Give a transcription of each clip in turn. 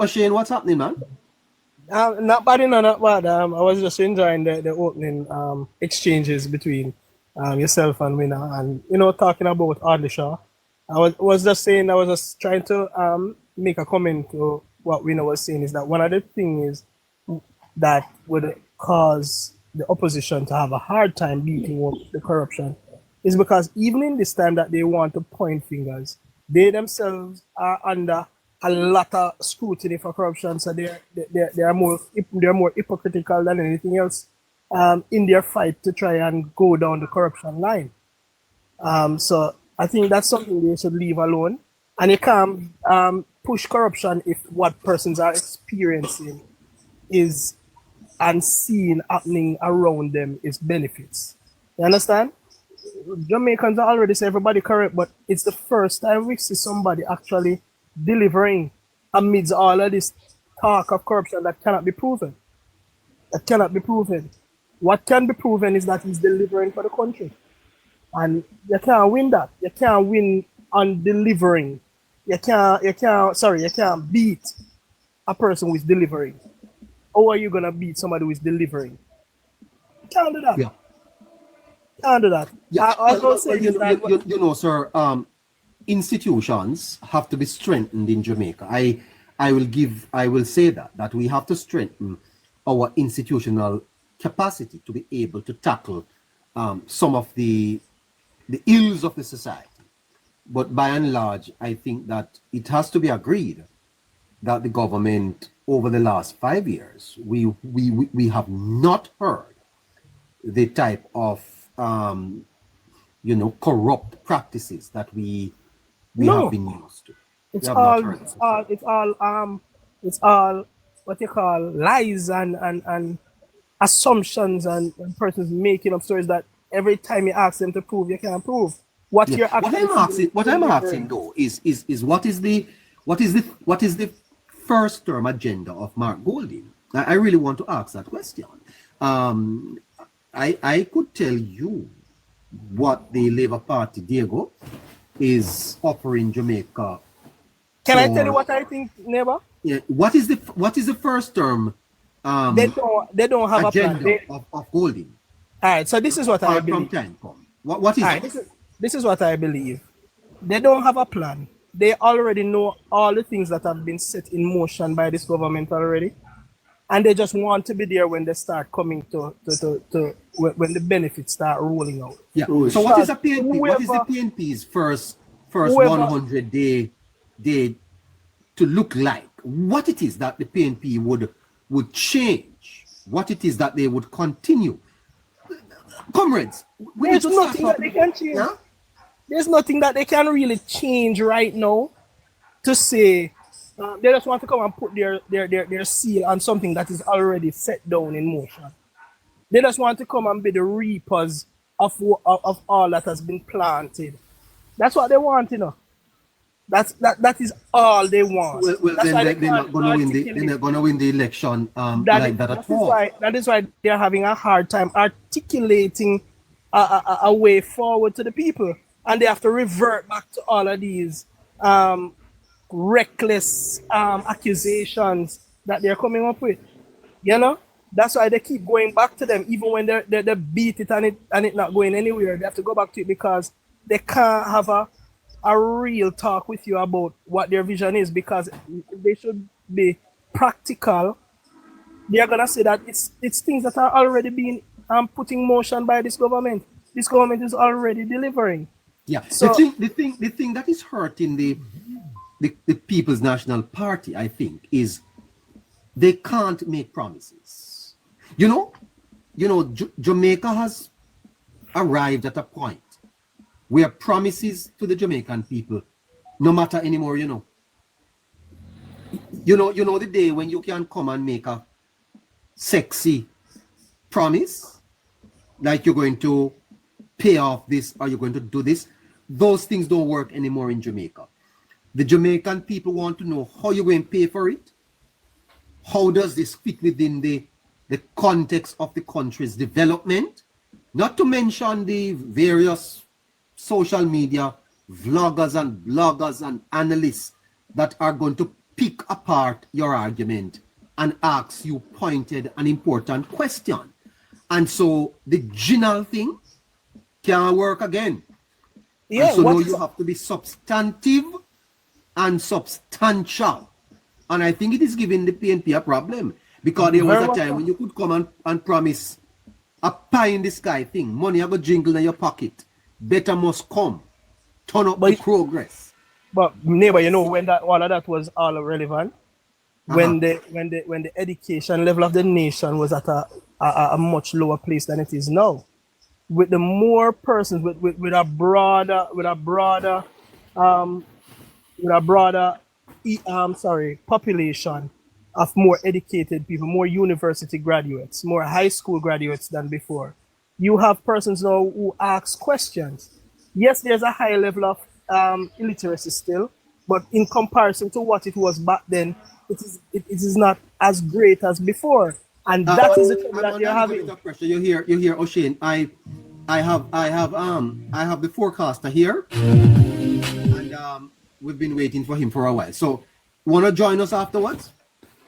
Shane, what's happening, man? Not bad, not bad. I was just enjoying the opening exchanges between yourself and Winner, and talking about Ardishaw. I was just saying, I was just trying to make a comment to what Winner was saying, is that one of the things that would cause the opposition to have a hard time beating up the corruption is because even in this time that they want to point fingers, they themselves are under a lot of scrutiny for corruption. So they're more hypocritical than anything else in their fight to try and go down the corruption line. So I think that's something they should leave alone. And you can't push corruption if what persons are experiencing is and seeing happening around them is benefits. You understand? Jamaicans are already say everybody correct, but it's the first time we see somebody actually delivering amidst all of this talk of corruption that cannot be proven. That cannot be proven. What can be proven is that he's delivering for the country. And you can't win that. You can't win on delivering. You can't beat a person who is delivering. How are you gonna beat somebody who is delivering? You can't do that. Yeah. Can't do that. Yeah. Sir, institutions have to be strengthened in Jamaica. I will say that we have to strengthen our institutional capacity to be able to tackle some of the ills of the society. But by and large, I think that it has to be agreed that the government over the last 5 years, we have not heard the type of corrupt practices that we have been used to. It's all what you call lies and assumptions and persons making up stories that every time you ask them to prove, you can't prove. What I'm asking though is what is the first term agenda of Mark Golding? I really want to ask that question. I could tell you what the Labour Party, Diego, is offering Jamaica. Can I tell you what I think, neighbor? Yeah. What is the first term? They don't have agenda a plan of Golding. All right. So this is what I believe. What is it? This is what I believe. They don't have a plan. They already know all the things that have been set in motion by this government already, and they just want to be there when they start coming to when the benefits start rolling out. Yeah. So what is the PNP? What is the PNP's first 100 day to look like? What it is that the PNP would change? What it is that they would continue? Comrades, there's nothing that they can change. Huh? There's nothing that they can really change right now to say. They just want to come and put their seal on something that is already set down in motion. They just want to come and be the reapers of all that has been planted. That's what they want, That is all they want. Well then they're not going to win the election like that at all. That is why they're having a hard time articulating a way forward to the people, and they have to revert back to all of these reckless accusations that they're coming up with. That's why they keep going back to them, even when they beat it and it not going anywhere. They have to go back to it because they can't have a real talk with you about what their vision is, because they should be practical. They're gonna say that it's things that are already being put in motion by this government. This government is already delivering. Yeah. So the thing that is hurting the People's National Party, I think, is they can't make promises. Jamaica has arrived at a point where promises to the Jamaican people no matter anymore. The day when you can come and make a sexy promise, like you're going to pay off this or you're going to do this, those things don't work anymore in Jamaica. The Jamaican people want to know how you're going to pay for it. How does this fit within the context of the country's development? Not to mention the various social media vloggers and bloggers and analysts that are going to pick apart your argument and ask you pointed and important question. And so the general thing can't work again. Yeah, and so now you have to be substantive and substantial. And I think it is giving the PNP a problem, because there was a time when you could come and promise a pie in the sky thing, money I go jingle in your pocket, better must come, turn up the progress. But neighbor, you know, when that all of that was all relevant, when the education level of the nation was at a much lower place than it is now, with the more persons with a broader population of more educated people, more university graduates, more high school graduates than before. You have persons now who ask questions. Yes, there's a high level of illiteracy still, but in comparison to what it was back then, it is not as great as before. And that is the trouble that you're having. You hear, O'Shane. I have the forecaster here, and we've been waiting for him for a while. So, wanna join us afterwards?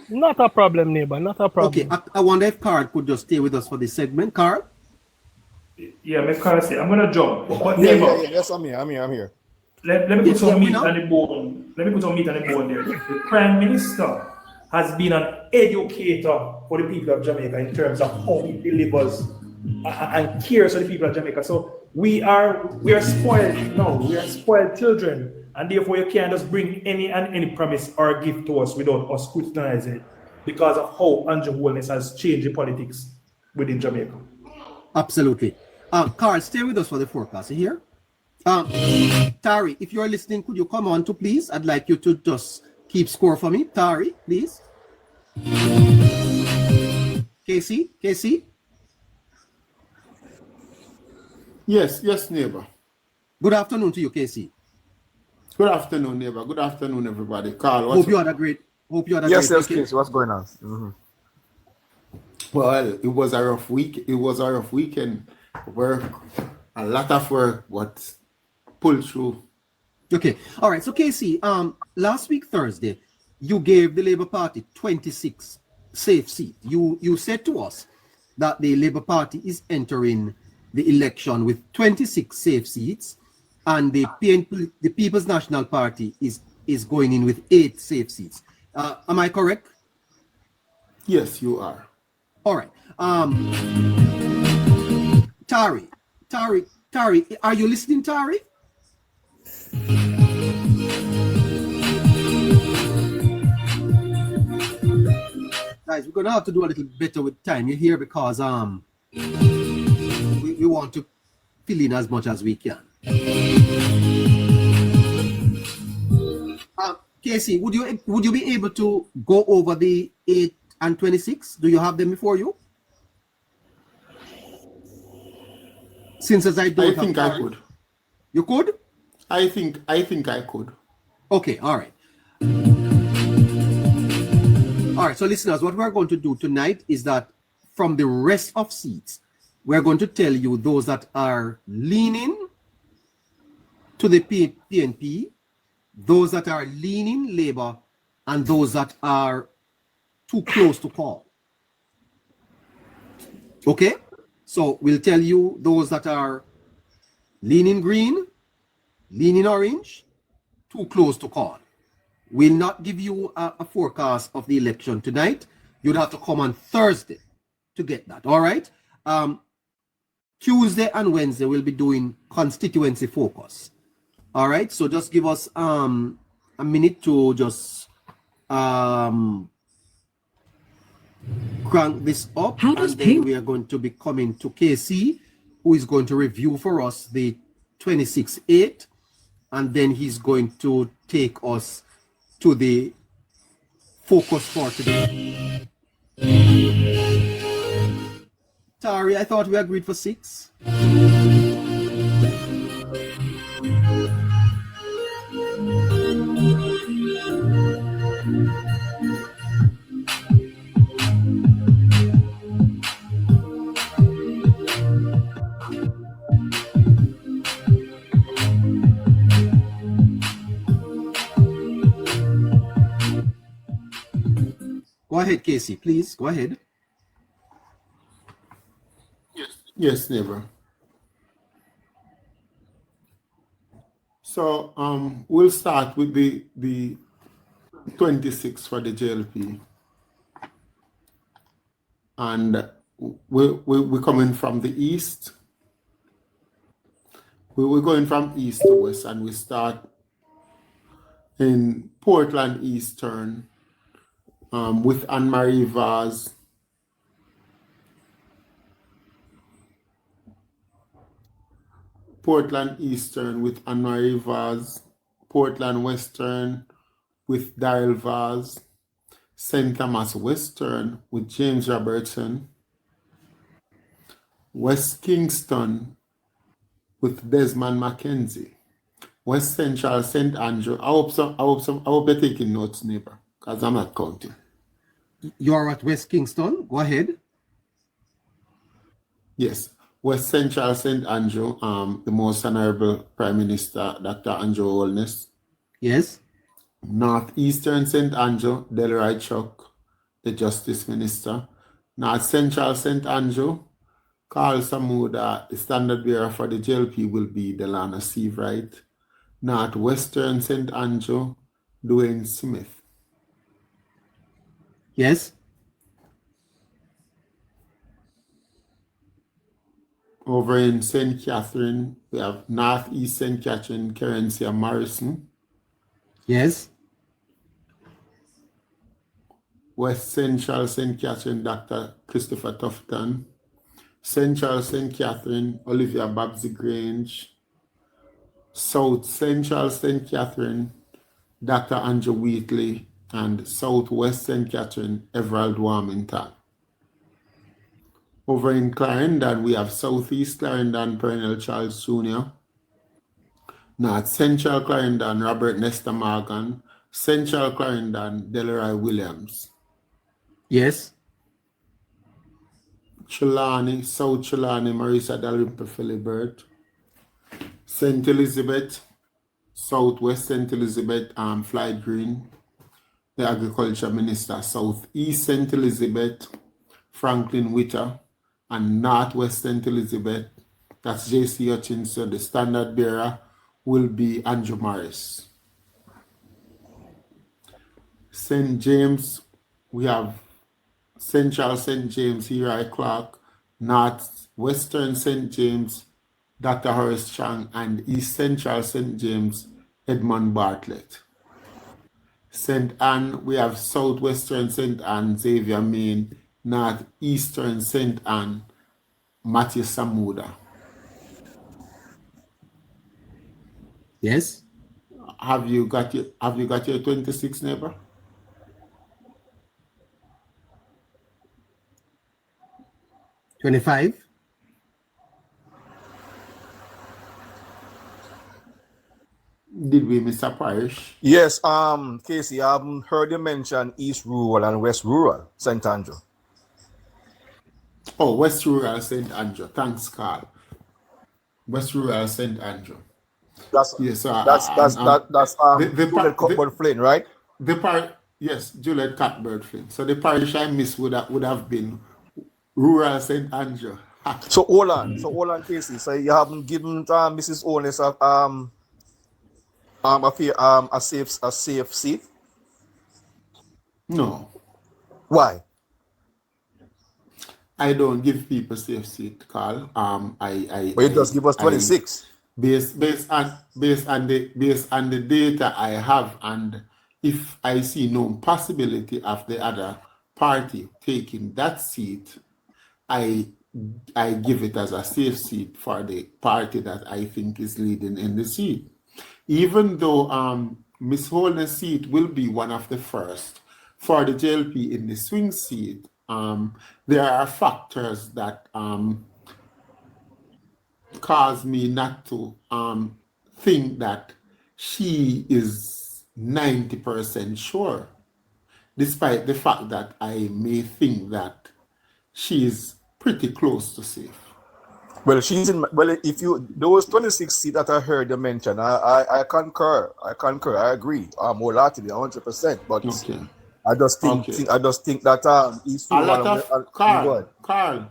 Not a problem, neighbor. Not a problem. Okay, I wonder if Carl could just stay with us for this segment. Carl? Yeah, Miss Carl, I'm gonna jump. But yeah, yes, I'm here. Let me put some meat on the bone. Let me put some meat on the bone there. The Prime Minister has been an educator for the people of Jamaica in terms of how he delivers and cares for the people of Jamaica. So we are spoiled now. We are spoiled children, and therefore you can't just bring any promise or gift to us without us scrutinizing it, because of how Andrew Holness has changed the politics within Jamaica. Absolutely. Carl, stay with us for the forecast. You hear? Tari, if you're listening, could you come on to please? I'd like you to just keep score for me. Tari, please. KC? Yes, neighbor. Good afternoon to you, KC. Good afternoon, neighbor. Good afternoon, everybody. Carl, hope you had a great Yes, KC, what's going on? Mm-hmm. Well, it was a rough week. It was a rough weekend. Work, a lot of work, but pulled through. Okay, all right. So KC, last week Thursday, you gave the Labour Party 26 safe seats. You said to us that the Labour Party is entering the election with 26 safe seats, and the PNP, the People's National Party, is going in with 8 safe seats. Am I correct? Yes, you are. All right. Tari, are you listening, Tari? Guys, we're gonna have to do a little better with time. You're here because we want to fill in as much as we can. Casey, would you be able to go over the 8 and 26? Do you have them before you? Since as I don't, I think I could. You could? I think I could. Okay, all right. All right, so listeners, what we're going to do tonight is that from the rest of seats, we're going to tell you those that are leaning to the PNP, those that are leaning Labour, and those that are too close to call. Okay? So we'll tell you those that are leaning green, leaning orange, too close to call. We'll not give you a forecast of the election tonight. You'd have to come on Thursday to get that. All right? Tuesday and Wednesday we'll be doing constituency focus. All right? So just give us a minute to just crank this up, and then we are going to be coming to KC, who is going to review for us the 26-8, and then he's going to take us to the focus for today. Tari, I thought we agreed for 6. Go ahead, Casey, please. Go ahead. Yes, neighbor. So we'll start with the 26 for the JLP. And we're coming from the east. We're going from east to west, and we start in Portland Eastern with Anne-Marie Vaz. Portland Eastern with Anne-Marie Vaz. Portland Western with Daryl Vaz. St. Thomas Western with James Robertson. West Kingston with Desmond McKenzie. West Central St. Andrew. I hope you're taking notes, neighbor, because I'm not counting. You're at West Kingston. Go ahead. Yes. West Central St. Andrew, the most honorable Prime Minister, Dr. Andrew Holness. Yes. Northeastern St. Andrew, Delroy Chuck, the Justice Minister. North Central St. Andrew, Carl Samuda, the standard bearer for the JLP will be Delana Seavright. Northwestern St. Andrew, Dwayne Smith. Yes. Over in St. Catherine, we have Northeast St. Catherine, Kerencia Morrison. Yes. West Central St. Catherine, Dr. Christopher Tufton. Central St. Catherine, Olivia Babsy Grange. South Central St. Catherine, Dr. Andrew Wheatley. And Southwest St. Catherine, Everald Warmington. Over in Clarendon, we have Southeast Clarendon, Perennial Charles Jr. North Central Clarendon, Robert Nestor Morgan. Central Clarendon, Delroy Williams. Yes. Trelawney, South Trelawney, Marisa Dalrymple Philibert. St. Elizabeth, Southwest St. Elizabeth, Floyd Green, the Agriculture Minister. Southeast St. Elizabeth, Franklin Witter. And Northwest St. Elizabeth, that's J.C. Hutchinson, the standard bearer will be Andrew Morris. St. James, we have Central St. James, Heri Clark. Northwestern St. James, Dr. Horace Chang. And East Central St. James, Edmund Bartlett. St. Anne, we have Southwestern St. Anne, Xavier Main. Northeastern St. Anne, Matthew Samuda. Yes. Have you got your 26, neighbor? $25. Did we, Mr. Parish? Yes, Casey, I haven't heard you mention East Rural and West Rural, St. Andrew. Oh, West Rural St. Andrew. Thanks, Carl. West Rural St. Andrew. That's yes, Juliet Cuthbert Flynn, right? Yes, Juliet Cuthbert Flynn. So the parish I missed would have been Rural St. Andrew. So hold on, Casey. So you haven't given Mrs. Holness a safe seat? No. Why? I don't give people safe seat, Carl. But you just give us 26. Based on the data I have, and if I see no possibility of the other party taking that seat, I give it as a safe seat for the party that I think is leading in the seat. Even though Ms. Holness' seat will be one of the first for the JLP in the swing seat, there are factors that cause me not to think that she is 90% sure, despite the fact that I may think that she is pretty close to safe. Well, if you those 26 seats that I heard you mention, I concur. I agree. Wholeheartedly, 100%. But Okay. I just think Okay. I just think that East A lot Rural of go ahead. Carl,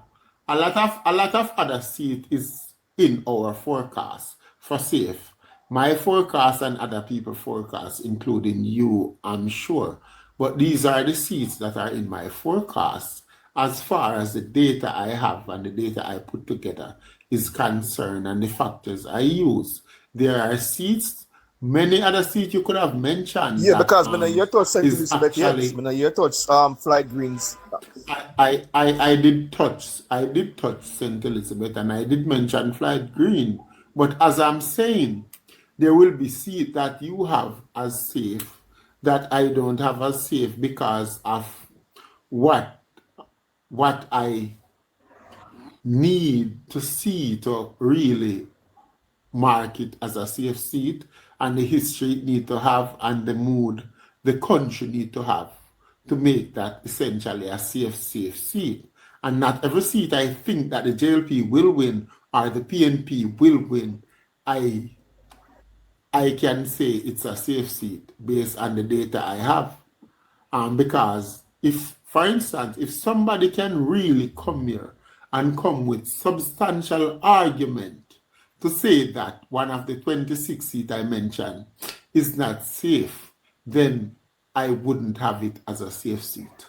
a lot of other seat is in our forecast for safe. My forecast and other people forecast, including you, I'm sure. But these are the seats that are in my forecast as far as the data I have and the data I put together is concerned and the factors I use. There are seats, many other seats you could have mentioned Yeah, that because when I hear touch St. is Elizabeth yet, actually when I hear touch Flight Greens. I did touch St. Elizabeth and I did mention Flight Green. But as I'm saying, there will be seats that you have as safe that I don't have as safe because of what what I need to see to really mark it as a safe seat and the history it need to have and the mood the country need to have to make that essentially a safe seat. And not every seat I think that the JLP will win or the PNP will win, I can say it's a safe seat based on the data I have. Because if, for instance, if somebody can really come here and come with substantial argument to say that one of the 26 seats I mentioned is not safe, then I wouldn't have it as a safe seat.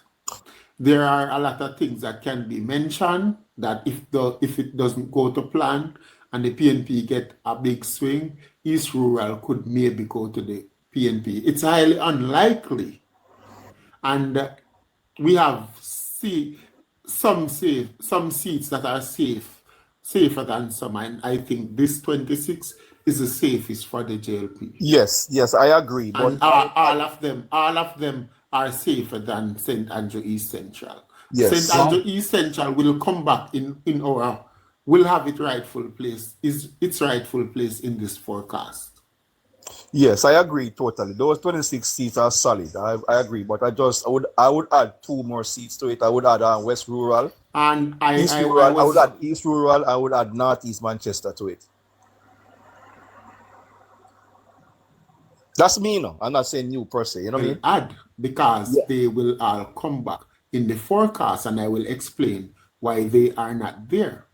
There are a lot of things that can be mentioned that if it doesn't go to plan and the PNP get a big swing, East Rural could maybe go to the PNP. It's highly unlikely. And we have some seats that are safer than some, and I think this 26 is the safest for the JLP. Yes, I agree. But And all of them are safer than St. Andrew East Central. yes. St. Andrew East Central will come back in our will have its rightful place in this forecast. Yes, I agree totally. Those 26 seats are solid. I agree, but I would add 2 more seats to it. I would add West Rural, And East Rural. I would add East Rural. I would add Northeast Manchester to it. That's me, no. I'm not saying you per se. You know what I mean? Add because they will all come back in the forecast, and I will explain why they are not there.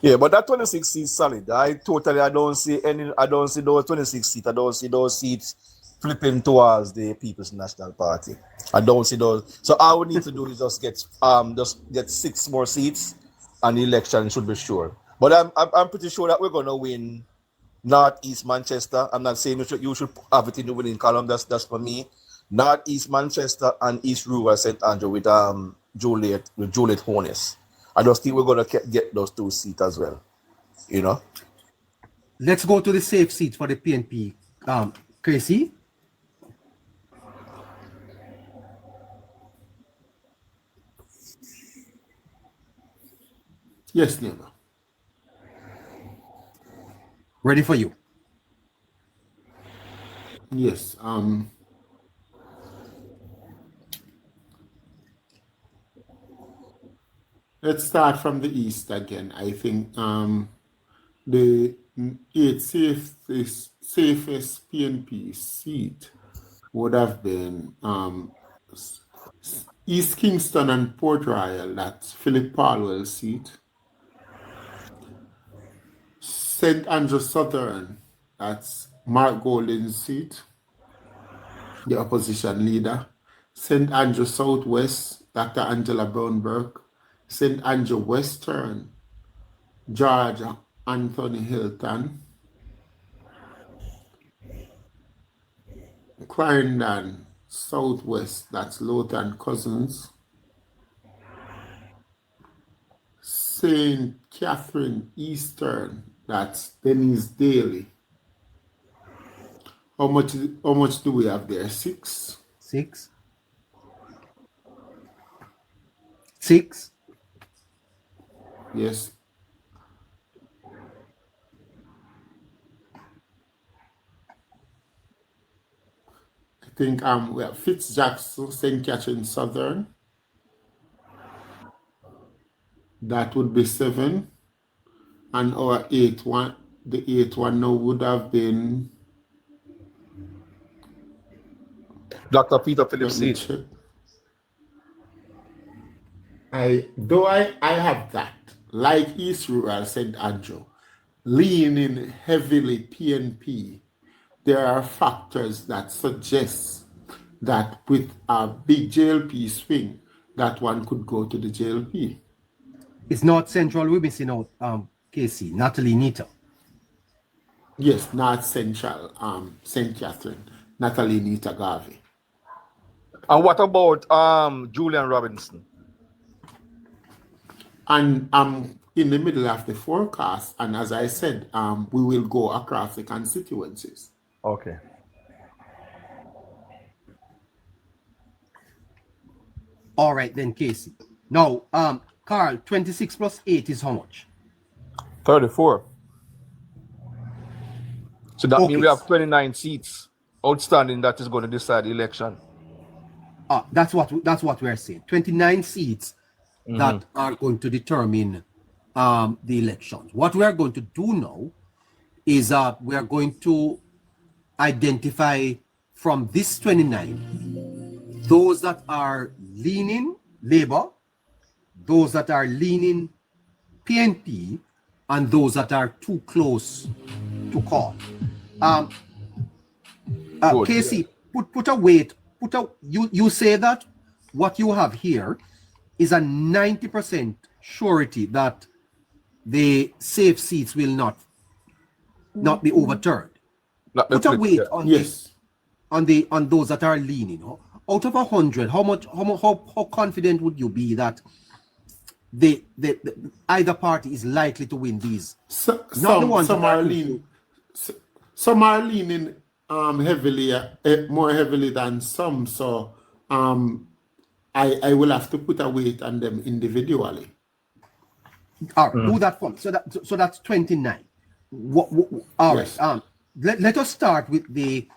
Yeah, but that 26 seats solid. I don't see those 26 seats. I don't see those seats flipping towards the People's National Party. I don't see those. So all we need to do is just get 6 more seats and the election should be sure. But I'm pretty sure that we're gonna win Northeast Manchester. I'm not saying you should have it in the winning column. That's for me. Northeast Manchester and East Rural St. Andrew with Juliet Holness. I just think we're gonna get those 2 seats as well. You know. Let's go to the safe seats for the PNP. Tracy? Yes, neighbor. Ready for you. Yes. Let's start from the east again. I think the 8th safest PNP seat would have been East Kingston and Port Royal. That's Philip Palwell's seat. St. Andrew Southern, that's Mark Golden's seat, the opposition leader. St. Andrew Southwest, Dr. Angela Brownberg. St. Andrew Western, George Anthony Hilton. Clarendon Southwest, that's Lothan Cousins. St. Catherine Eastern, that's Denise Daly. How much do we have there? 6? 6. 6. Yes. I think we have Fitzjackson, St. Catherine Southern. That would be 7. And our 8th one, the 8th one now would have been Dr. Peter Phillips Let me seat. check. I have that, like East Rural St. Andrew, leaning heavily PNP. There are factors that suggest that with a big JLP swing, that one could go to the JLP. It's North Central we're missing out, KC, Natalie Nita. Yes, North Central, St. Catherine, Natalie Nita Garvey. And what about Julian Robinson? And I'm in the middle of the forecast, and as I said, we will go across the constituencies. Okay. All right then, Casey. Now, Carl, 26 plus 8 is how much? 34. So that Okay. means we have 29 seats outstanding that is going to decide the election. That's what we're saying. 29 seats that are going to determine the elections. What we are going to do now is we are going to identify from this 29 those that are leaning Labour, those that are leaning PNP, and those that are too close to call. Casey, put a weight. You say that what you have here is a 90% surety that the safe seats will not be overturned. Put a weight on Yes. on those that are leaning. Out of 100, how confident would you be that the either party is likely to win these? Some are leaning heavily, more heavily than some. So I will have to put a weight on them individually. All right, do that for me. So that's 29. All Yes. right. Let us start with the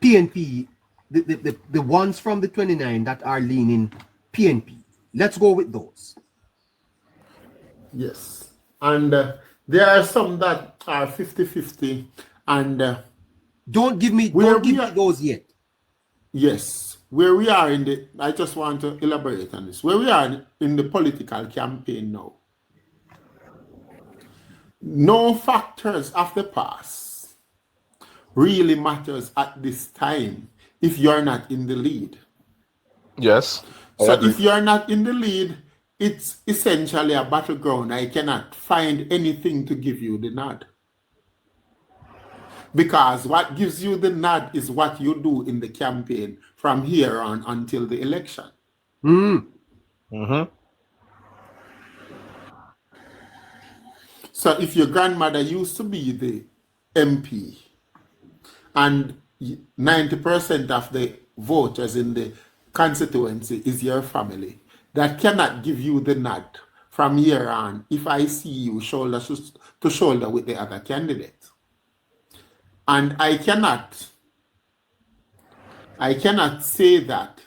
PNP, the ones from the 29 that are leaning PNP. Let's go with those. Yes. And there are some that are 50-50, and Don't give me those yet. yes, where we are I just want to elaborate on this. Where we are in the political campaign now, no factors of the past really matters at this time if you're not in the lead. Yes. So if you're not in the lead, it's essentially a battleground. I cannot find anything to give you the nod. Because what gives you the nod is what you do in the campaign from here on until the election. So if your grandmother used to be the MP and 90% of the voters in the constituency is your family, that cannot give you the nod from here on if I see you shoulder to shoulder with the other candidate. And I cannot say that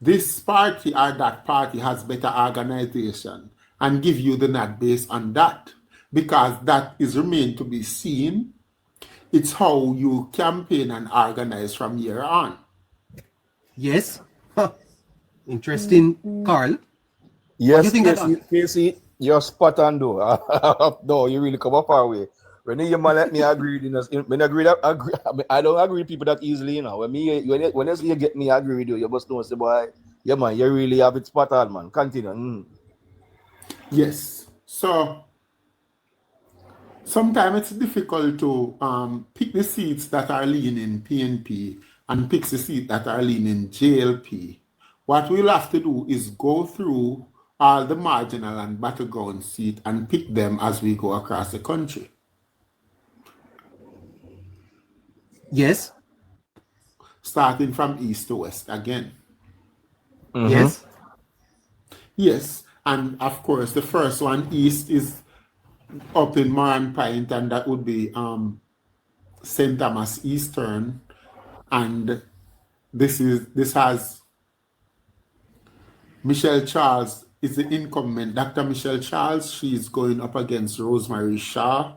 this party or that party has better organization and give you the nod based on that, because that is remain to be seen. It's how you campaign and organize from here on. Yes. Interesting, Carl. Yes, What do you think Casey, you're spot on though. No, you really come up our way. When you man let me agree, when I don't agree with people that easily, you know. When you get me agree with you, you must know, say, boy, yeah man, you really have it spot on, man. Continue. Yes. So sometimes it's difficult to pick the seats that are leaning PNP and pick the seats that are leaning JLP. What we'll have to do is go through all the marginal and battleground seats and pick them as we go across the country. Yes. Starting from east to west again. Yes. Yes. And of course, the first one east is up in Moran Point, and that would be St. Thomas Eastern. And this has Michelle Charles is the incumbent. Dr. Michelle Charles, she's going up against Rosemary Shaw,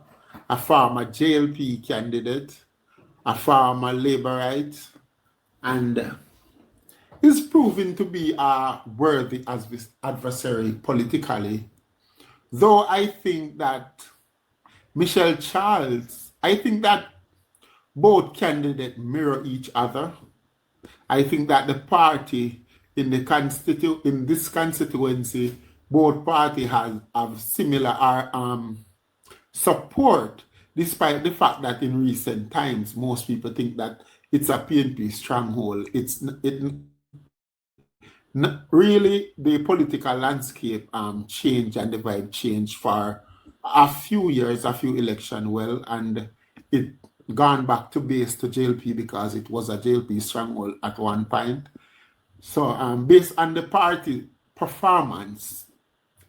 a former JLP candidate, a former Labourite, and is proving to be a worthy adversary politically. Though I think that Michelle Charles, I think that both candidates mirror each other. I think that the party in this constituency, both parties have similar support, despite the fact that in recent times most people think that it's a PNP stronghold. Really, the political landscape changed and the vibe changed for a few years, a few elections, and it gone back to base to JLP because it was a JLP stronghold at one point. So based on the party performance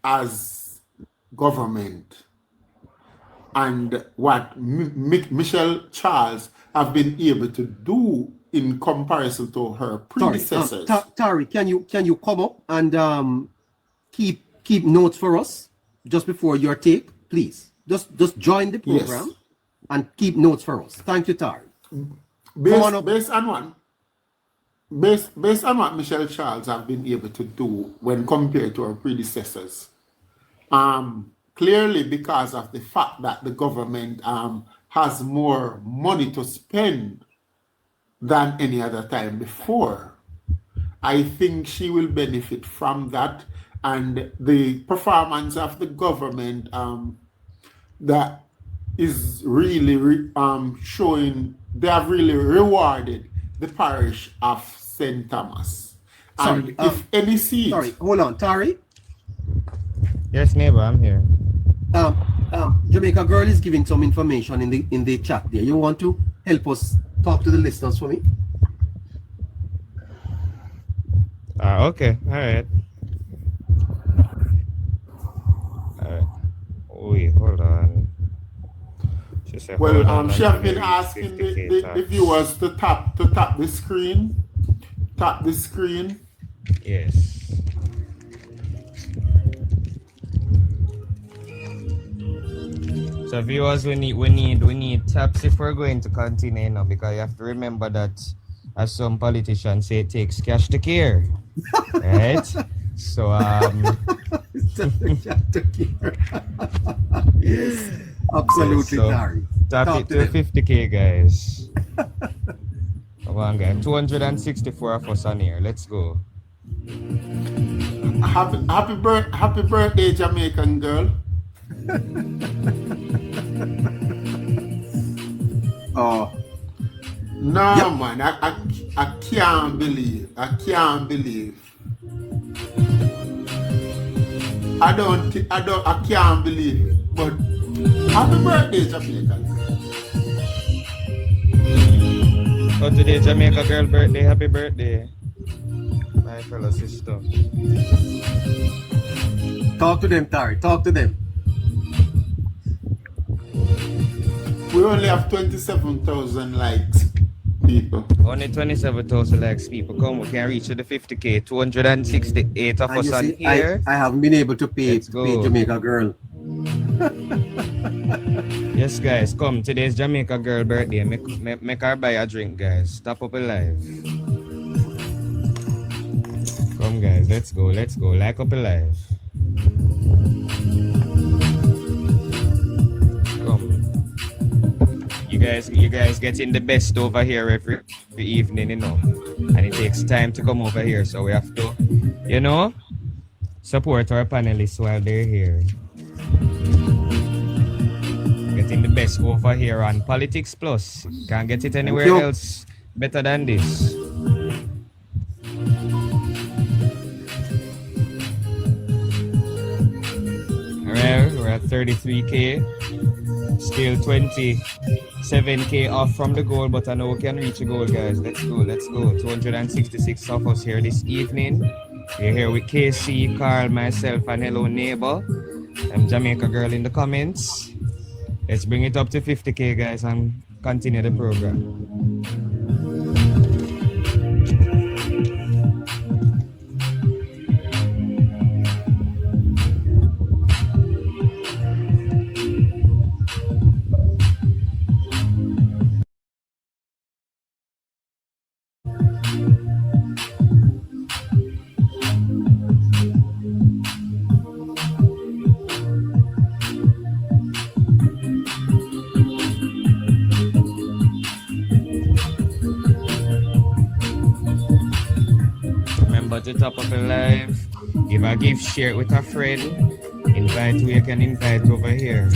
as government and what Michelle Charles have been able to do in comparison to her predecessors. Tari, can you come up and keep notes for us just before your take, please? Just join the program. Yes. And keep notes for us. Thank you, Tari. Based on what Michelle Charles have been able to do when compared to her predecessors, clearly because of the fact that the government has more money to spend than any other time before, I think she will benefit from that, and the performance of the government that is really showing they have really rewarded the parish of St. Thomas. And if any seat... Sorry, hold on, Tari? Yes, neighbor, I'm here. Jamaica Girl is giving some information in the chat there. You want to help us talk to the listeners for me? Okay, all right. Wait, hold on. Well, she has been asking the viewers to tap the screen. Tap the screen. Yes. So viewers, we need taps if we're going to continue now, because you have to remember that, as some politicians say, it takes cash to care. Right? So yes. Absolutely, so, Tari. Tap it to 50K, guys. Come on, guys. 264 of us on here. Let's go. Happy birthday, Jamaican girl. Oh no, yep. Man! I can't believe. I can't believe it. But happy birthday, Jamaica. Oh, today Jamaica girl birthday. Happy birthday, my fellow sister. Talk to them, Tari. Talk to them. We only have 27,000 likes, people. Only 27,000 likes, people. Come, we can reach to the 50K. 268 of us on here. I haven't been able to pay Jamaica Girl. Yes, guys, come. Today's Jamaica Girl birthday. Make her buy a drink, guys. Stop up alive. Come, guys. Let's go. Like up alive. Come. You guys getting the best over here every evening, you know. And it takes time to come over here, so we have to, you know, support our panelists while they're here. Getting the best over here on Politics Plus. Can't get it anywhere else better than this. Alright, we're at 33K. Still 27K off from the goal, but I know we can reach the goal, guys. Let's go. 266 of us here this evening. We're here with KC, Carl, myself, and Hello Neighbor. I'm Jamaica Girl in the comments. Let's bring it up to 50K, guys, and continue the program. Remember to top up a live. Give a gift, share it with a friend. Invite who you can invite over here.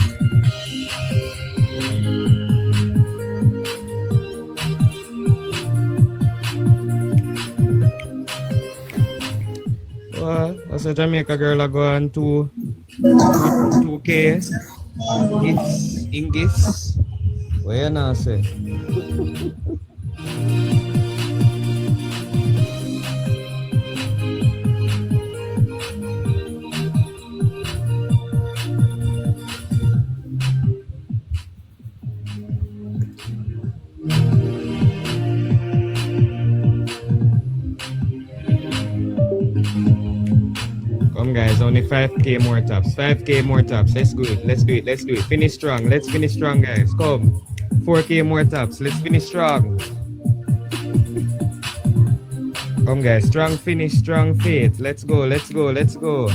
Well, that's a Jamaica girl I go on 2K gifts in gifts. What you now say? Come guys, only 5k more taps. 5k more taps. Let's do it. Let's do it. Let's do it. Finish strong. Let's finish strong, guys. Come. 4k more taps. Let's finish strong. Come guys. Strong finish, strong faith. Let's go. Let's go. Let's go.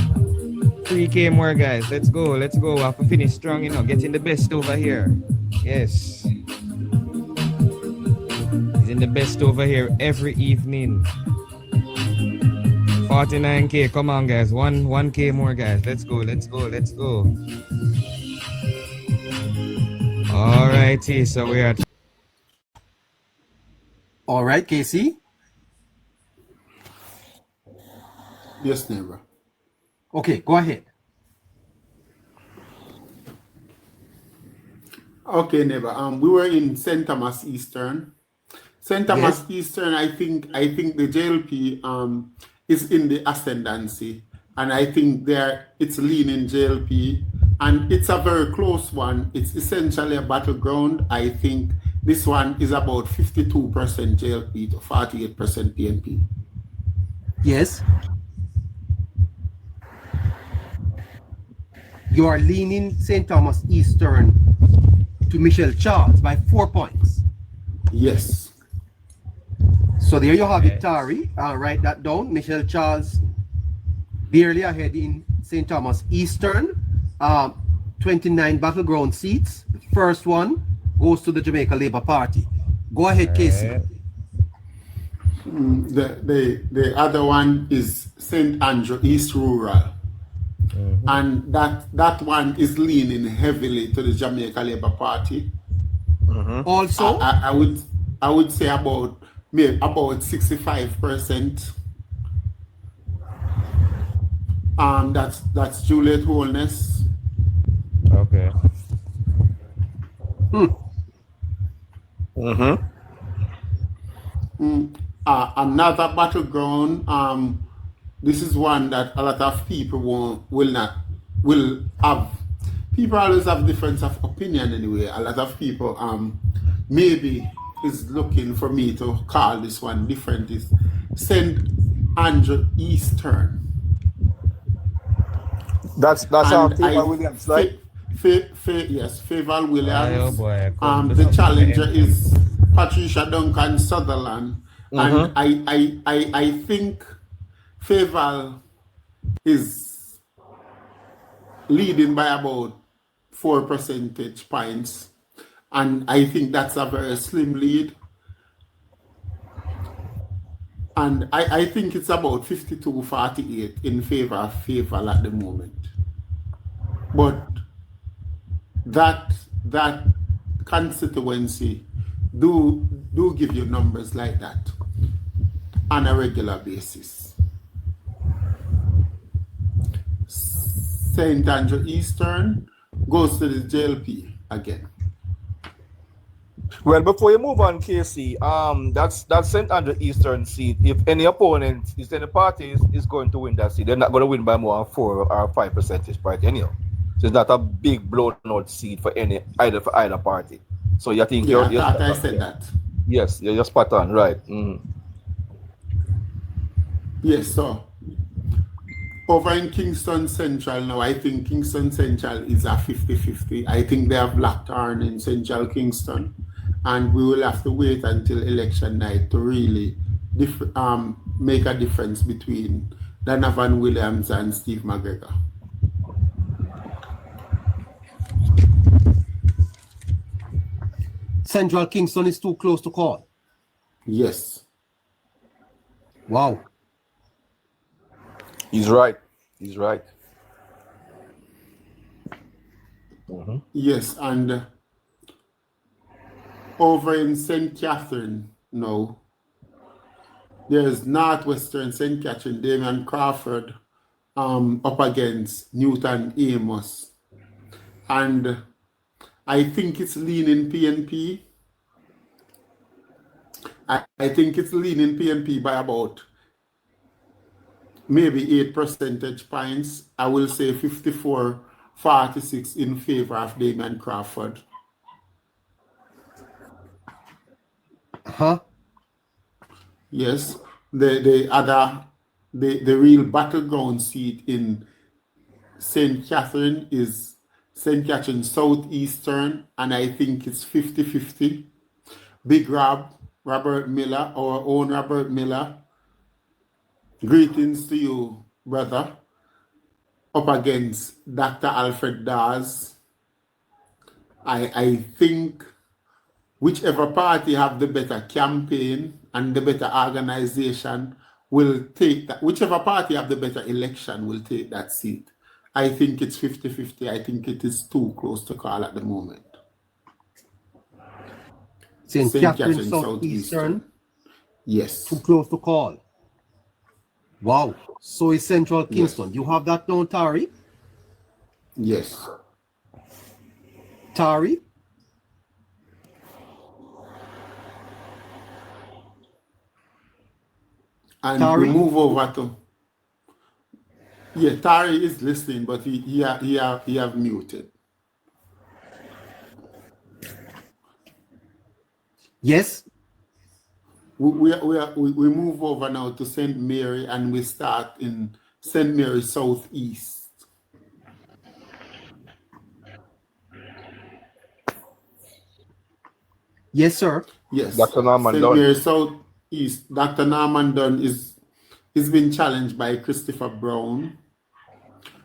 3k more guys. Let's go. Let's go. We have to finish strong, you know. Getting the best over here. Yes. Getting the best over here every evening. 49k, come on guys, 1k more guys, let's go. Alrighty, so we are. All right, Casey. Yes, neighbor. Okay, go ahead. Okay, neighbor. We were in St. Thomas Eastern. St. Thomas Eastern, I think the JLP is in the ascendancy, and I think it's leaning JLP, and it's a very close one. It's essentially a battleground. I think this one is about 52% JLP to 48% PNP. Yes. You are leaning St. Thomas Eastern to Michelle Charles by 4 points. Yes. So there you have it, Tari. Write that down. Michelle Charles barely ahead in St. Thomas Eastern. 29 battleground seats. The first one goes to the Jamaica Labour Party. Go ahead, Casey. The other one is St. Andrew East Rural. And that one is leaning heavily to the Jamaica Labour Party. Also, I would say about 65%. That's Juliet Holness. Okay. Another battleground. This is one that a lot of people will have. People always have difference of opinion anyway. A lot of people maybe is looking for me to call this one different. Is St. Andrew Eastern. That's how Favor Williams, right? Yes, Favor Williams. Oh boy, the challenger is Patricia Duncan Sutherland, and I think Favor is leading by about 4 percentage points, and I think that's a very slim lead. And I think it's about 52-48 in favor of Favor at the moment. But that constituency do give you numbers like that on a regular basis. St. Andrew Eastern goes to the JLP again. Well, before you move on, Casey, that's St. Andrew Eastern seat. If any opponent, if any party is going to win that seat, they're not going to win by more than 4 or 5 percentage point anyhow. So it's not a big blown out seat for either party. So you think you're I said that. Yes, you're spot on, right? Yes, so over in Kingston Central now, I think Kingston Central is a 50-50. I think they have locked arm in Central Kingston, and we will have to wait until election night to really make a difference between Donovan Williams and Steve McGregor. Central Kingston is too close to call. Yes. Wow. He's right. He's right. Yes, and over in St. Catherine, no, there's Northwestern St. Catherine, Damian Crawford up against Newton Amos. And I think it's leaning PNP. I think it's leaning PNP by about maybe 8 percentage points. I will say 54-46 in favor of Damian Crawford. Huh? Yes, the real battleground seat in St. Catherine is St. Catherine Southeastern, and I think it's 50-50. Big Robert Miller, our own Robert Miller. Greetings to you, brother. Up against Dr. Alfred Dawes. I think whichever party have the better campaign and the better organization will take that. Whichever party have the better election will take that seat. I think it's 50-50. I think it is too close to call at the moment. St. Catherine Southeastern. Yes. Too close to call. Wow. So is Central Kingston. Yes. You have that down, Tari? Yes. Tari? And Tari? we move over to. Yeah, Tari is listening, but he have muted. Yes. We move over now to St. Mary, and we start in St. Mary Southeast. Yes, sir. Yes. Dr. Norman St. Dunn. Mary Southeast. Dr. Norman Dunn is been challenged by Christopher Brown.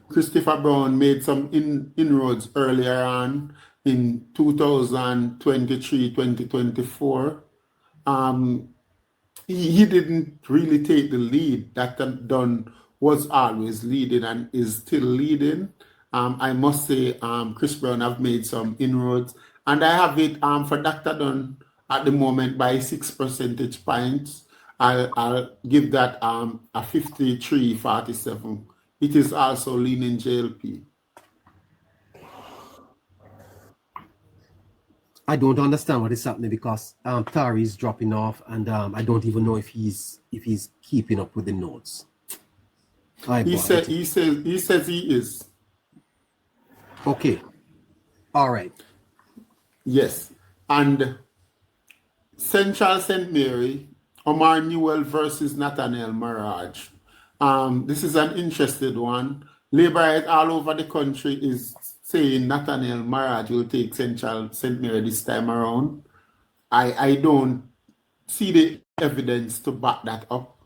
Christopher Brown made some inroads earlier on in 2023, 2024. He didn't really take the lead. Dr. Dunn was always leading and is still leading. I must say, Chris Brown have made some inroads, and I have it for Dr. Dunn at the moment by 6 percentage points. I'll give that a 53-47. It is also leaning JLP. I don't understand what is happening because Tari is dropping off, and I don't even know if he's keeping up with the notes. He says he is. Okay. All right. Yes. And Central St. Mary, Omar Newell versus Nathaniel Maraj. This is an interesting one. Labour all over the country is saying Nathaniel Maraj will take Central St. Mary this time around. I don't see the evidence to back that up.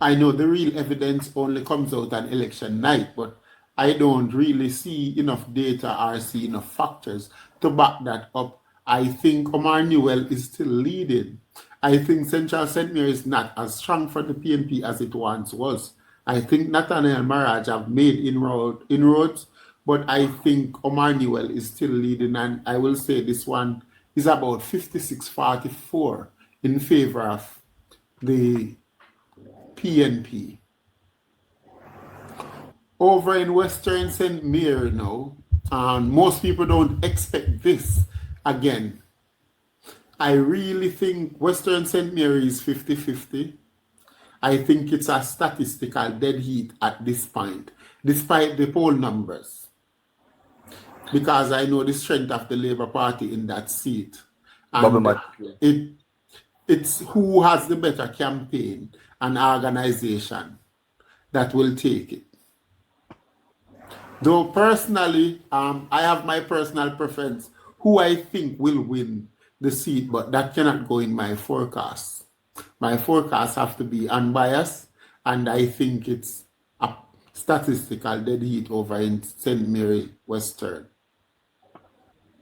I know the real evidence only comes out on election night, but I don't really see enough data or see enough factors to back that up. I think Omar Newell is still leading. I think Central St. Mary is not as strong for the PNP as it once was. I think Nathaniel Maraj have made inroads, but I think Omar Newell is still leading, and I will say this one is about 56-44 in favor of the PNP. Over in Western St. Mary now, most people don't expect this again. I really think Western St. Mary is 50-50. I think it's a statistical dead heat at this point, despite the poll numbers, because I know the strength of the Labour Party in that seat. And it's who has the better campaign and organization that will take it. Though personally, I have my personal preference, who I think will win the seat, but that cannot go in my forecast. My forecasts have to be unbiased, and I think it's a statistical dead heat over in St. Mary Western.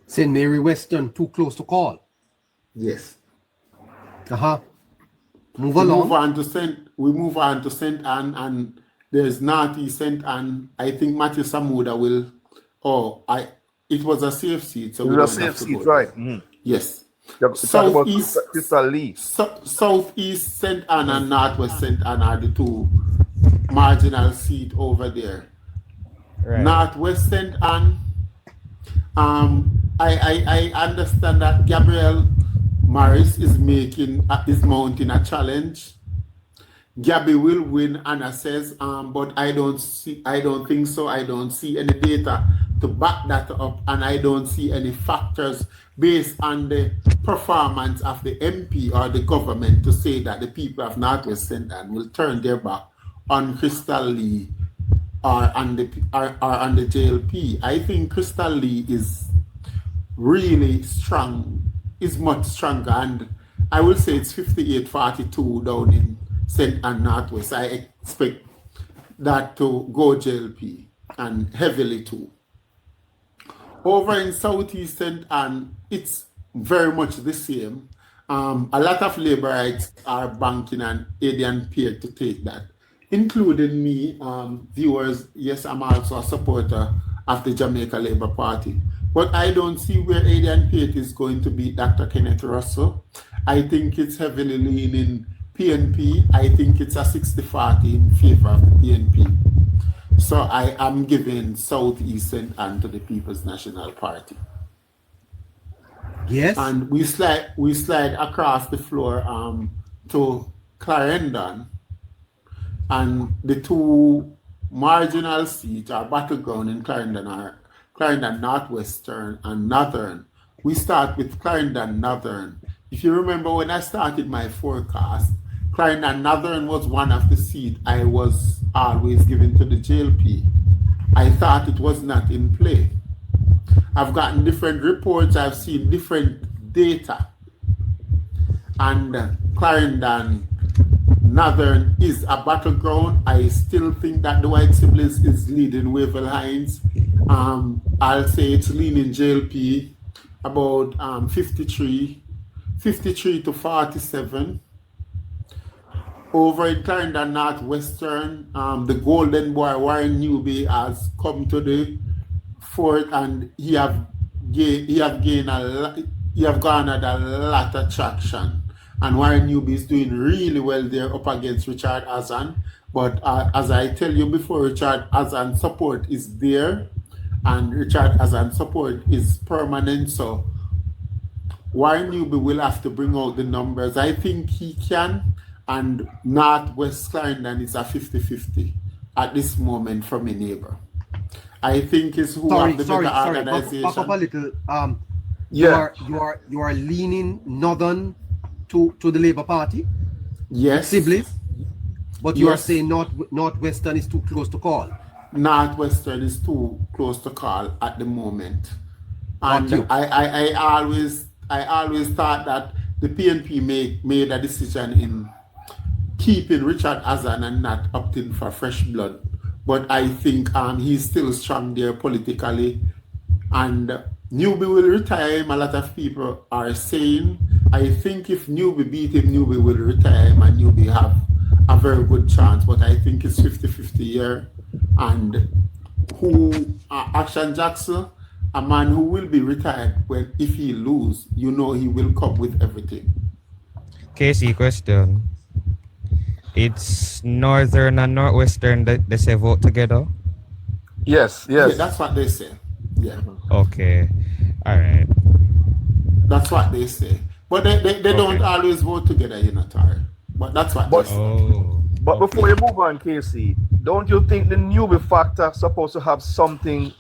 St. Mary Western, too close to call. Yes. Move We along. move on to St. Anne, and there's Northeast St. Anne. I think Matthew Samuda will. It was a safe seat, so It we was don't a have safe to go seat, there. right? Mm-hmm. Yes. Talk about Southeast, Crystal Lee. Southeast St. Anne and Northwest St. Anne are the two marginal seat over there. Right. Northwest St. Anne. I understand that Gabriel Morris is mounting a challenge. Gabby will win, Anna says, but I don't think so. I don't see any data to back that up, and I don't see any factors based on the performance of the MP or the government to say that the people of Northwest St. Anne will turn their back on Crystal Lee or on the JLP. I think Crystal Lee is really strong, is much stronger, and I will say it's 58-42 down in St. Anne Northwest. I expect that to go JLP, and heavily too. Over in Southeast St. Anne, it's very much the same. A lot of Labourites are banking on Adrian Pearce to take that, including me, viewers. Yes, I'm also a supporter of the Jamaica Labour Party. But I don't see where Adrian Pearce is going to beat Dr. Kenneth Russell. I think it's heavily leaning PNP. I think it's a 60-40 in favor of the PNP. So I am giving Southeast St. Anne to the People's National Party. Yes. And we slide across the floor to Clarendon, and the two marginal seats are Battleground in Clarendon are Clarendon Northwestern and Northern. We start with Clarendon Northern. If you remember when I started my forecast, Clarendon Northern was one of the seats I was always giving to the JLP. I thought it was not in play. I've gotten different reports, I've seen different data, and Clarendon Northern is a battleground. I still think that the White Siblings is leading Wavell Hines. I'll say it's leaning JLP about 53 to 47. Over in Clarendon Northwestern, the golden boy Warren Newby has come to the fort, and he have garnered a lot of traction. And Warren Newby is doing really well there up against Richard Azan. But as I tell you before, Richard Azan's support is there, and Richard Azan's support is permanent. So Warren Newby will have to bring out the numbers. I think he can. And Northwest Clarendon is a 50-50 at this moment from a neighbor. I think it's who have the better organization. Back up a little. Yeah. You are leaning Northern to the Labour Party. Yes. Siblings. But you are Yes. saying Northwestern is too close to call. Northwestern is too close to call at the moment. And Got you. I always thought that the PNP made a decision in keeping Richard Azan and not opting for fresh blood. But I think he's still strong there politically. And Newby will retire him, a lot of people are saying. I think if Newby beat him, Newby will retire him, and Newby have a very good chance. But I think it's 50-50 here. And Action Jackson, a man who will be retired if he lose, you know he will come with everything. Casey, question. It's Northern and Northwestern that they say vote together? Yes. Yeah, that's what they say. Yeah. Okay. All right. That's what they say. But they don't always vote together, Tari. But that's what they say. Oh. But before you move on, Casey, don't you think the newbie factor supposed to have something?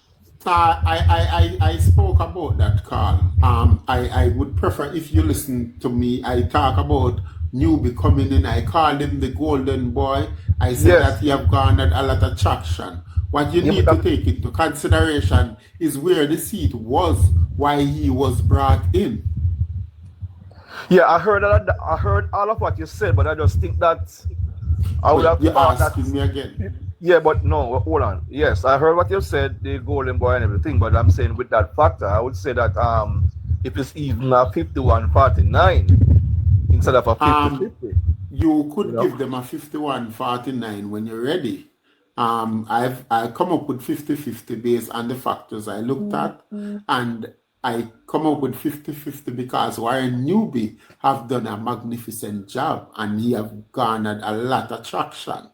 I spoke about that, Carl. I would prefer if you listen to me. I talk about newbie coming in. I called him the golden boy. I said that he have garnered a lot of traction. What you need to take into consideration is where the seat was, why he was brought in. Yeah, I heard all of what you said, but I just think that I would have You're thought asking that. me again. Yeah, but no, hold on. Yes, I heard what you said, the golden boy and everything, but I'm saying with that factor, I would say that if it's even a 51-49 instead of a 50-50. You could give them a 51-49 when you're ready. I come up with 50-50 based on the factors I looked at, and I come up with 50-50 because Warren Newby have done a magnificent job and he have garnered a lot of traction.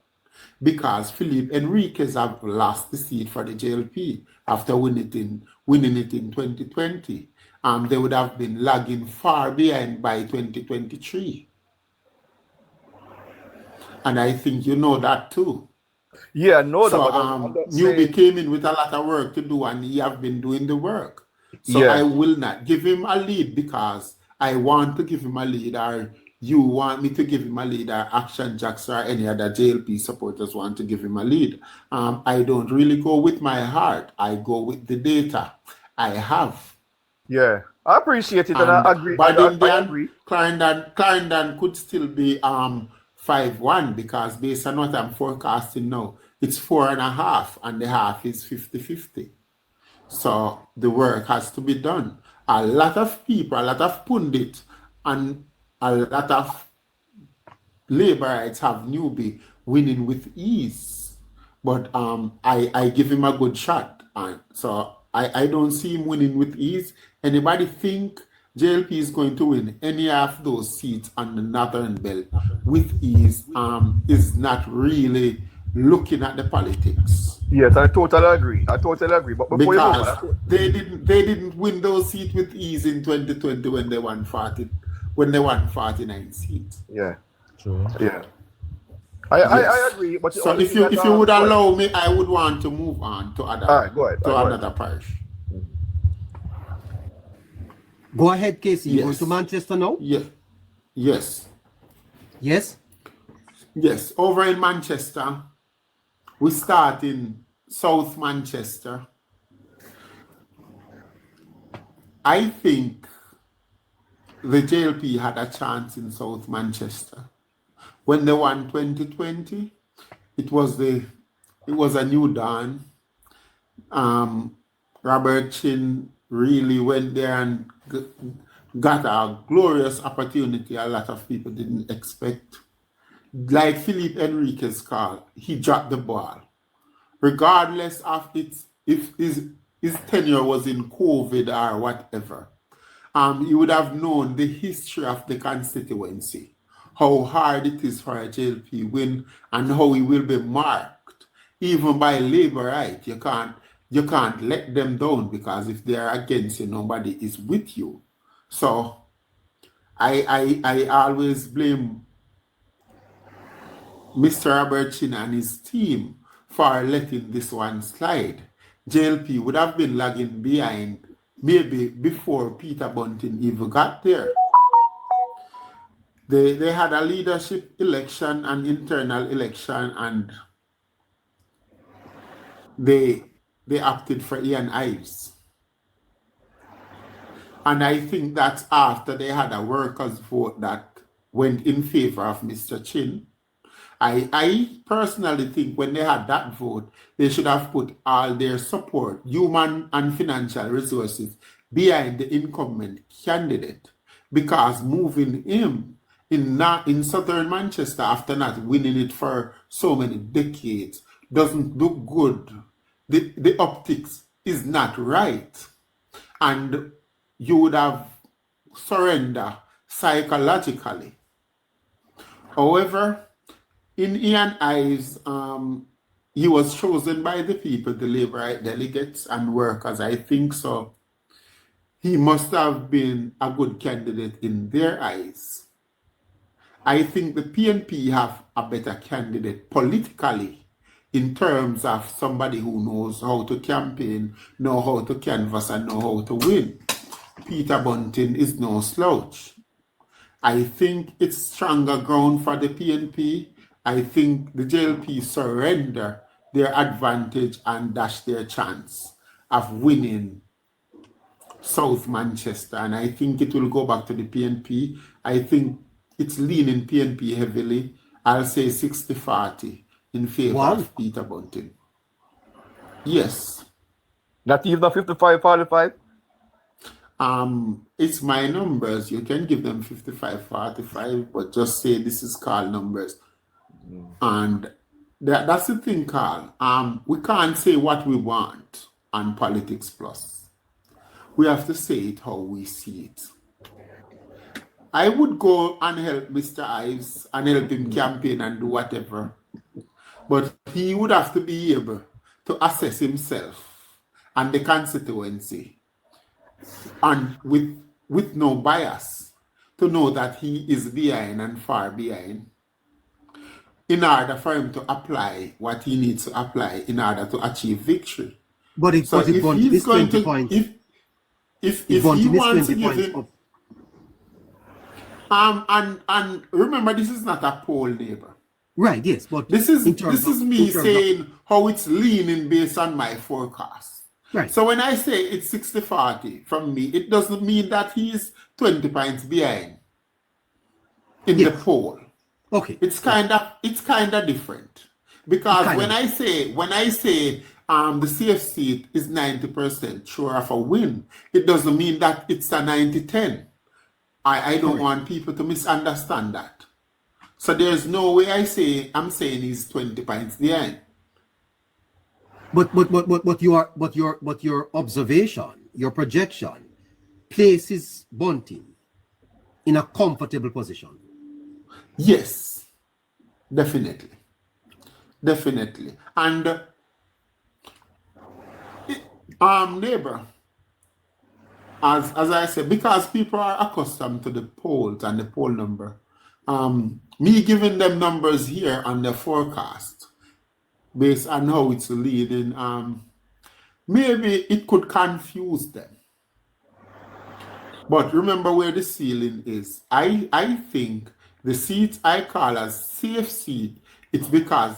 Because Philippe Enriquez have lost the seat for the JLP after winning it in 2020. They would have been lagging far behind by 2023. And I think you know that too. Yeah, I know that. So But I'm Newby came in with a lot of work to do, and he have been doing the work. So Yeah. I will not give him a lead because I want to give him a lead, or you want me to give him a lead, or Action Jacks or any other JLP supporters want to give him a lead. I don't really go with my heart. I go with the data I have. Yeah, I appreciate it, and I agree. I agree. Clarendon could still be 5-1 because based on what I'm forecasting now, it's 4.5, and the half is 50-50. So the work has to be done. A lot of people, a lot of pundits, and a lot of Labourites have Newby winning with ease. But I give him a good shot. And so I don't see him winning with ease. Anybody think JLP is going to win any of those seats on the Northern Belt with ease is not really looking at the politics. Yes, I totally agree. But before Because you they didn't win those seats with ease in 2020 when they won 49 seats. Yeah. True. Yeah. I agree. But so if you would allow me, I would want to move on to another parish. Go ahead, Casey. You Yes. going to Manchester now? Yeah. Yes. Yes. Yes. Over in Manchester, we start in South Manchester. I think the JLP had a chance in South Manchester. When they won 2020, it was a new dawn. Robert Chin really went there and got a glorious opportunity a lot of people didn't expect. Like Philippe Enriquez called, he dropped the ball. Regardless of if his tenure was in COVID or whatever, he would have known the history of the constituency, how hard it is for a JLP win, and how he will be marked, even by Labour, right? You can't let them down because if they are against you, nobody is with you. So I always blame Mr. Robert Chin and his team for letting this one slide. JLP would have been lagging behind maybe before Peter Bunting even got there. They had a leadership election and internal election, and they opted for Ian Ives. And I think that's after they had a workers' vote that went in favor of Mr. Chin. I personally think when they had that vote, they should have put all their support, human and financial resources, behind the incumbent candidate, because moving him in southern Manchester after not winning it for so many decades doesn't look good. The optics is not right, and you would have surrendered psychologically. However, in Ian Ives, he was chosen by the people, the Labourite delegates and workers, I think so. He must have been a good candidate in their eyes. I think the PNP have a better candidate politically in terms of somebody who knows how to campaign, know how to canvass, and know how to win. Peter Bunting is no slouch. I think it's stronger ground for the PNP. I think the JLP surrender their advantage and dash their chance of winning South Manchester. And I think it will go back to the PNP. I think it's leaning PNP heavily. I'll say 60-40 in favor of Peter Bunting. Yes. Not even 55-45? It's my numbers. You can give them 55-45, but just say this is called numbers. And That's the thing, Carl. We can't say what we want on Politics Plus. We have to say it how we see it. I would go and help Mr. Ives and help him campaign and do whatever. But he would have to be able to assess himself and the constituency and with no bias to know that he is behind and far behind in order for him to apply what he needs to apply in order to achieve victory. But if, So but if if Bunty he's is going 20 to points, if if he Bunty is wants to 20 give points him up, and remember, this is not a poll, neighbor. right, yes, but This in is terms this is of, me saying how it's leaning based on my forecast. right. So when I say it's 60-40 from me, it doesn't mean that he is 20 points behind in the Yes. poll. Okay. It's kind of different. Because when I say the safe seat is 90% sure of a win, it doesn't mean that it's a 90-10. I don't want people to misunderstand that. So there's no way I'm saying he's 20 points behind. But your observation, your projection places Bunting in a comfortable position. Yes, definitely. And neighbor, as I said, because people are accustomed to the polls and the poll number, me giving them numbers here on the forecast based on how it's leading, maybe it could confuse them. But remember where the ceiling is. I think the seat I call as safe seat, it's because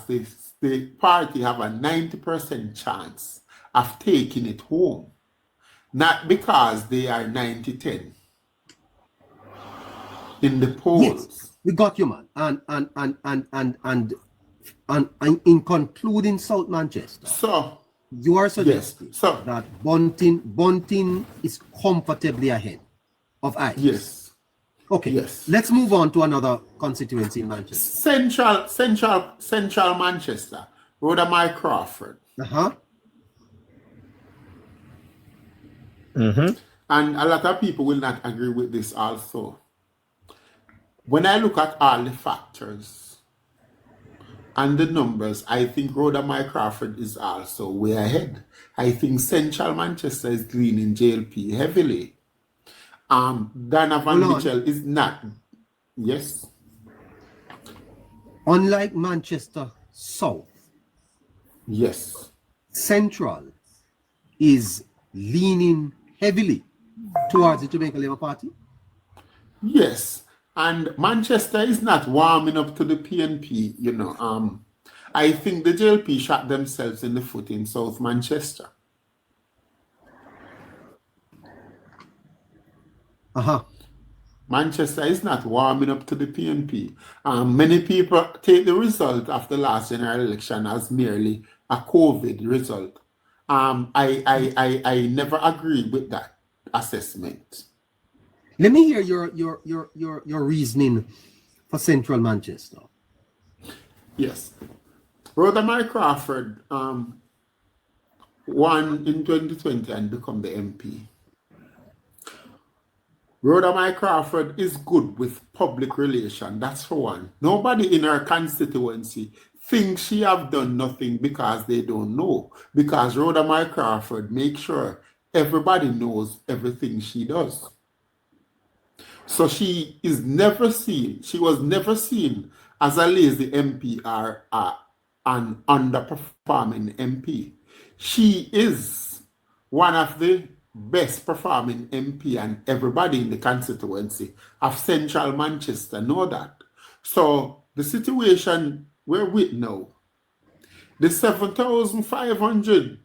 the party have a 90% chance of taking it home. Not because they are 90-10 in the polls. Yes, we got you, man. And in concluding South Manchester, So you are suggesting so that Bunting is comfortably ahead of Ives. yes. Okay. Yes. Let's move on to another constituency in Manchester. Central Manchester, Rhoda Crawford. Uh-huh. And a lot of people will not agree with this also. When I look at all the factors and the numbers, I think Rhoda Crawford is also way ahead. I think Central Manchester is leaning JLP heavily. Donovan Mitchell is not. Yes. Unlike Manchester South, Yes. Central is leaning heavily towards the Jamaica Labour Party. Yes. And Manchester is not warming up to the PNP, you know. I think the JLP shot themselves in the foot in South Manchester. Uh-huh. Manchester is not warming up to the PNP. Many people take the result of the last general election as merely a COVID result. I never agree with that assessment. Let me hear your reasoning for Central Manchester. Yes. Rhoda Crawford won in 2020 and become the MP. Rhoda Crawford is good with public relations, that's for one. Nobody in her constituency thinks she have done nothing because they don't know. Because Rhoda Crawford makes sure everybody knows everything she does. So she was never seen as a lazy MP or an underperforming MP. She is one of the best performing MP, and everybody in the constituency of Central Manchester know that. So the situation we're with now, the 7,500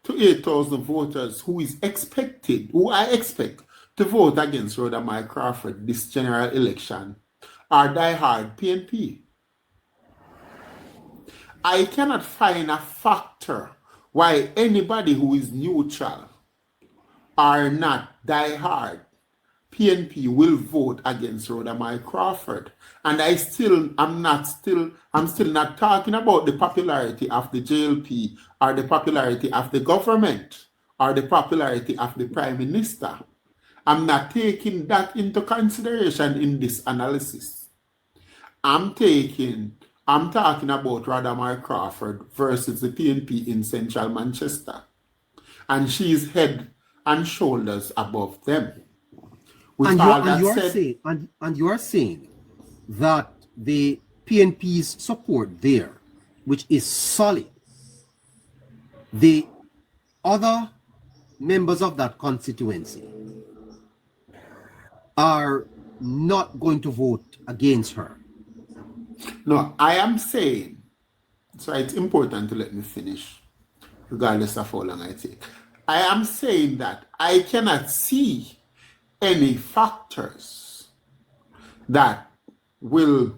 to 8,000 voters who I expect to vote against Rhoda Crawford this general election are diehard PNP. I cannot find a factor why anybody who is neutral are not diehard PNP will vote against Rhoda Mae Crawford. And I'm still not talking about the popularity of the JLP or the popularity of the government or the popularity of the Prime Minister. I'm not taking that into consideration in this analysis. I'm talking about Rhoda Mae Crawford versus the PNP in Central Manchester. And she's head and shoulders above them. And you're saying that the PNP's support there, which is solid, the other members of that constituency are not going to vote against her. No, I am saying, so it's important to let me finish, regardless of how long I take. I am saying that I cannot see any factors that will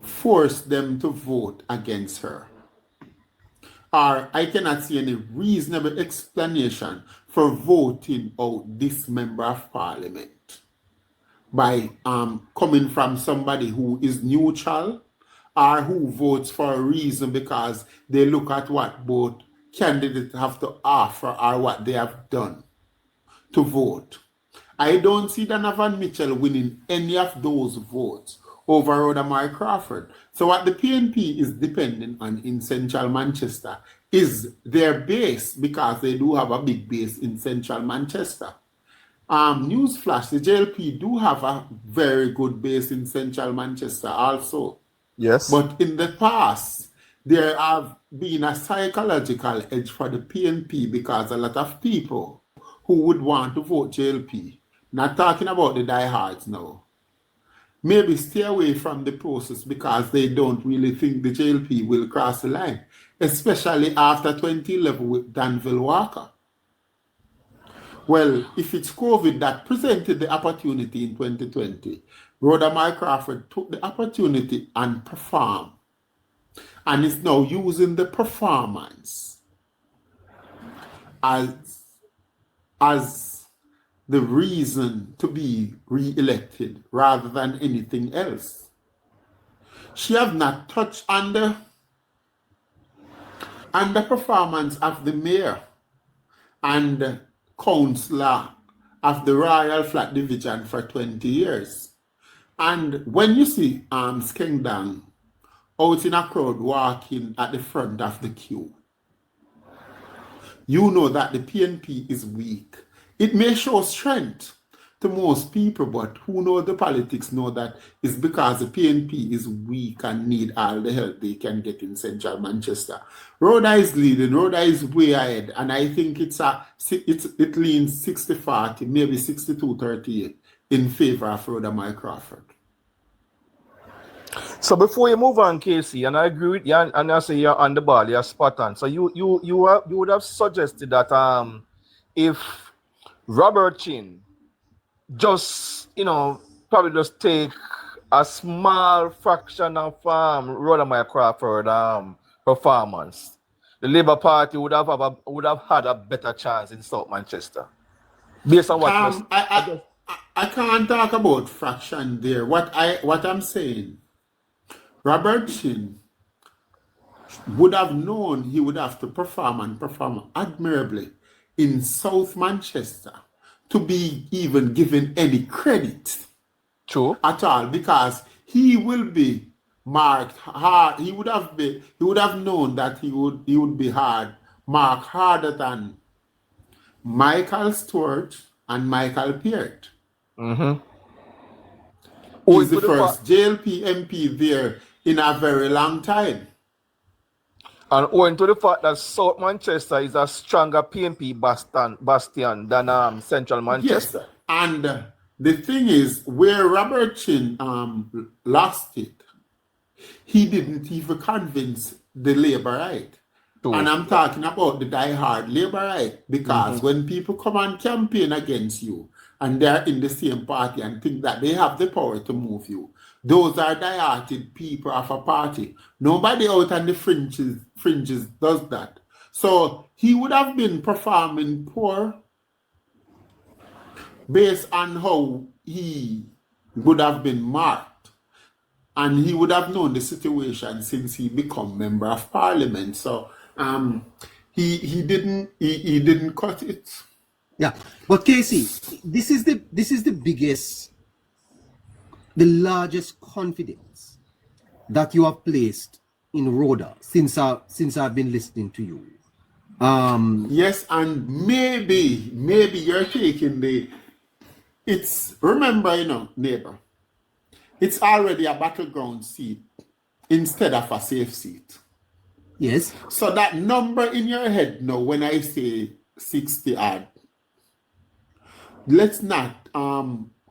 force them to vote against her. Or I cannot see any reasonable explanation for voting out this member of parliament by coming from somebody who is neutral or who votes for a reason because they look at what both candidates have to offer or what they have done to vote. I don't see Donovan Mitchell winning any of those votes over Rhoda Mae Crawford. So what the PNP is dependent on in Central Manchester is their base, because they do have a big base in Central Manchester. Newsflash, the JLP do have a very good base in Central Manchester also. Yes. But in the past, there have been a psychological edge for the PNP because a lot of people who would want to vote JLP, not talking about the diehards now, maybe stay away from the process because they don't really think the JLP will cross the line, especially after 2011 with Danville Walker. Well, if it's COVID that presented the opportunity in 2020, Rhoda Mae Crawford took the opportunity and performed, and is now using the performance as the reason to be re-elected rather than anything else. She has not touched on the performance of the mayor and councillor of the Royal Flat Division for 20 years. And when you see Skengdang out in a crowd walking at the front of the queue, you know that the PNP is weak. It may show strength to most people, but who know the politics know that it's because the PNP is weak and need all the help they can get in Central Manchester. Rhoda is leading, Rhoda is way ahead, and I think it leans 60-40, maybe 62-38 in favor of Rhoda Mae Crawford. So before you move on, Casey, and I agree with you, and I say you're on the ball, you're spot on. So you would have suggested that if Robert Chin just, probably just take a small fraction of Rhoda Mae Crawford performance, the Labour Party would have had a better chance in South Manchester. Based on what I can't talk about fraction there. What I'm saying, Robert Chin would have known he would have to perform admirably in South Manchester to be even given any credit at all, because he will be marked hard. He would have known that he would be marked harder than Michael Stewart and Michael Peart. Mm-hmm. He's the first JLP MP there in a very long time. And owing to the fact that South Manchester is a stronger PNP bastion than Central Manchester. Yes. And the thing is, where Robert Chin lost it, he didn't even convince the Labourite. And I'm talking about the die-hard Labourite, because when people come and campaign against you and they're in the same party and think that they have the power to move you, those are die-hearted people of a party. Nobody out on the fringes does that. So he would have been performing poor based on how he would have been marked, and he would have known the situation since he become member of parliament. So he didn't cut it. Yeah, but Casey, this is the biggest, the largest confidence that you have placed in Rhoda since I've been listening to you. Yes, and maybe you're taking remember, neighbor, it's already a battleground seat instead of a safe seat. Yes. So that number in your head now, when I say 60 odd, let's not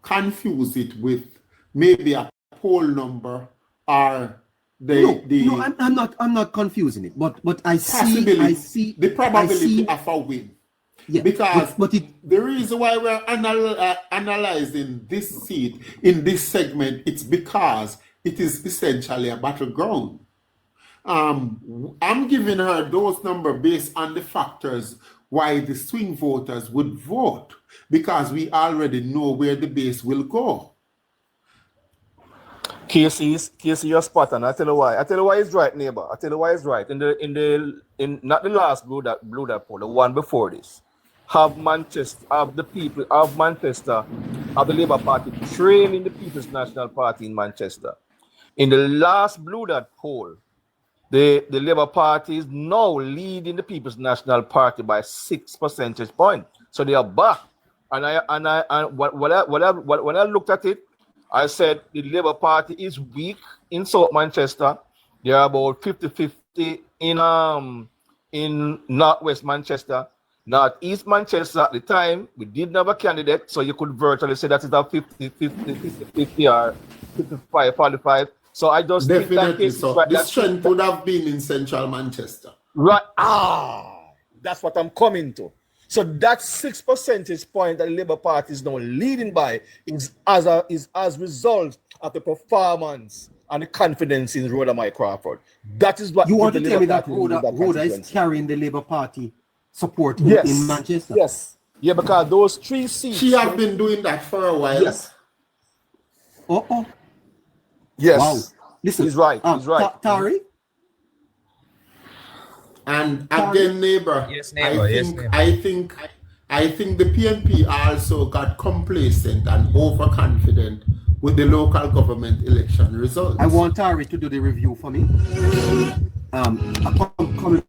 confuse it with maybe a poll number or I'm not confusing it, but I see the probability of a win. Yeah, because but the reason why we're analyzing this seat in this segment, it's because it is essentially a battleground. I'm giving her those numbers based on the factors why the swing voters would vote, because we already know where the base will go. Casey, you're spot on. I tell you why. It's right, neighbor. I tell you why it's right. In not the last blue that poll, the one before this, have the people of Manchester, of the Labour Party trailing the People's National Party in Manchester. In the last blue that poll, the Labour Party is now leading the People's National Party by 6 percentage points. So they are back. And when I looked at it, I said the Labour Party is weak in South Manchester. They are about 50-50 in Northwest Manchester. Northeast Manchester at the time, we didn't have a candidate, so you could virtually say that it's a 50-50 or 55-45. So I just definitely think that case so. is right. The strength would have been in central Manchester. Right. That's what I'm coming to. So that 6 percentage point that the Labour Party is now leading by is as a result of the performance and the confidence in Rhoda Mike Crawford. That is what you want to tell me that Rhoda is carrying the Labour Party support in Manchester. Yes. Yeah, because those 3 seats. She has been doing that for a while. Yes. Yes. Wow. Listen. He's right. Tari? And again, neighbor. Yes, neighbor. I think the PNP also got complacent and overconfident with the local government election results. I want Tari to do the review for me. Coming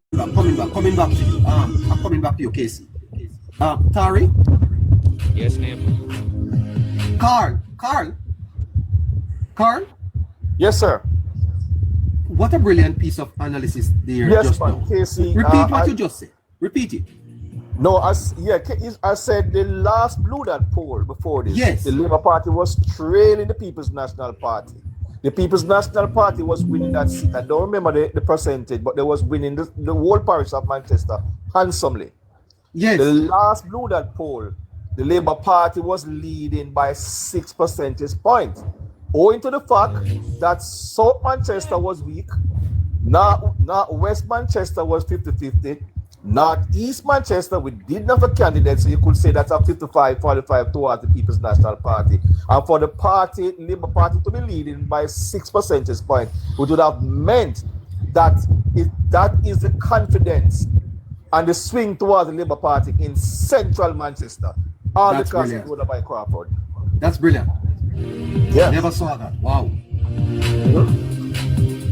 back to you. I'm coming back to you, Casey. Tari? Yes, neighbor. Carl? Yes, sir. What a brilliant piece of analysis there. Yes, now. Casey. Repeat what you just said. Repeat it. No, I said the last blue that poll before this. Yes. The Labour Party was trailing the People's National Party. The People's National Party was winning that seat. I don't remember the percentage, but they was winning the whole parish of Manchester handsomely. Yes. The last blue that poll, the Labour Party was leading by 6 percentage points. Owing to the fact that South Manchester was weak, West Manchester was 50-50, Northeast Manchester, we didn't have a candidate, so you could say that's a 55-45 towards the People's National Party. And for the Labour Party to be leading by 6 percentage points, which would have meant that that is the confidence and the swing towards the Labour Party in central Manchester. All That's because brilliant. of Rhoda by Crawford. That's brilliant. Yeah. Never saw that. Wow.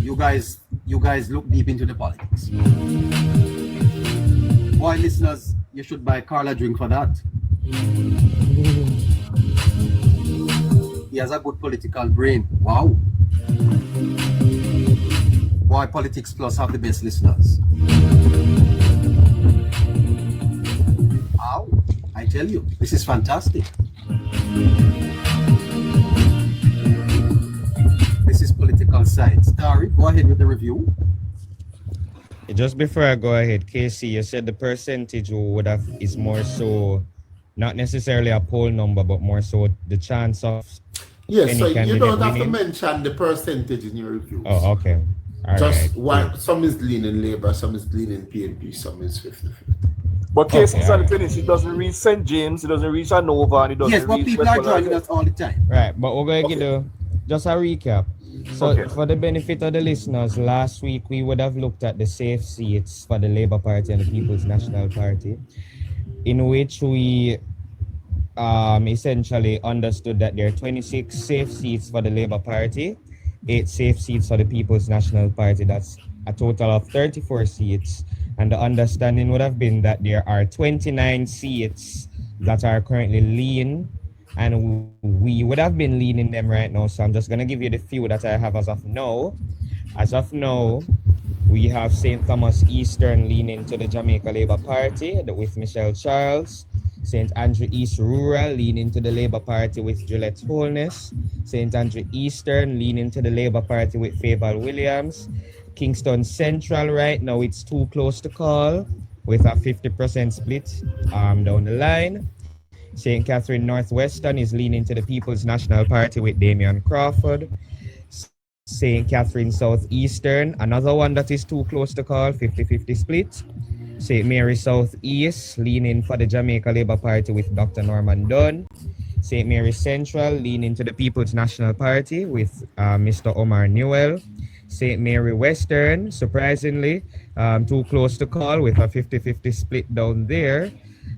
You guys look deep into the politics. Boy, listeners, you should buy Carl a drink for that. He has a good political brain. Wow. Boy, Politics Plus have the best listeners. Wow. I tell you, this is fantastic. This is Political Science. Tari, go ahead with the review. Just before I go ahead, Casey, you said the percentage is more so not necessarily a poll number, but more so the chance of yes, so you don't have winning. to mention the percentage in your reviews. Oh, okay. All Just right. some is leaning Labour, some is leaning PNP, some is 50-50. But case is alright. finished. It doesn't reach St. James, it doesn't reach Hanover, and it doesn't Yes, but reach people are Westmoreland. joining us all the time. Right, but we're going to Okay. give just a recap. So, Okay. for the benefit of the listeners, last week we would have looked at the safe seats for the Labour Party and the People's National Party, in which we essentially understood that there are 26 safe seats for the Labour Party, 8 safe seats for the People's National Party. That's a total of 34 seats. And the understanding would have been that there are 29 seats that are currently lean, and we would have been leaning them right now. So I'm just going to give you the few that I have as of now. As of now, we have St. Thomas Eastern leaning to the Jamaica Labour Party with Michelle Charles. St. Andrew East Rural leaning to the Labour Party with Juliet Holness. St. Andrew Eastern leaning to the Labour Party with Favour Williams. Kingston Central right now, it's too close to call with a 50% split down the line. St. Catherine Northwestern is leaning to the People's National Party with Damian Crawford. St. Catherine Southeastern, another one that is too close to call, 50-50 split. St. Mary Southeast leaning for the Jamaica Labour Party with Dr. Norman Dunn. St. Mary Central leaning to the People's National Party with Mr. Omar Newell. St. Mary Western, surprisingly, too close to call with a 50-50 split down there.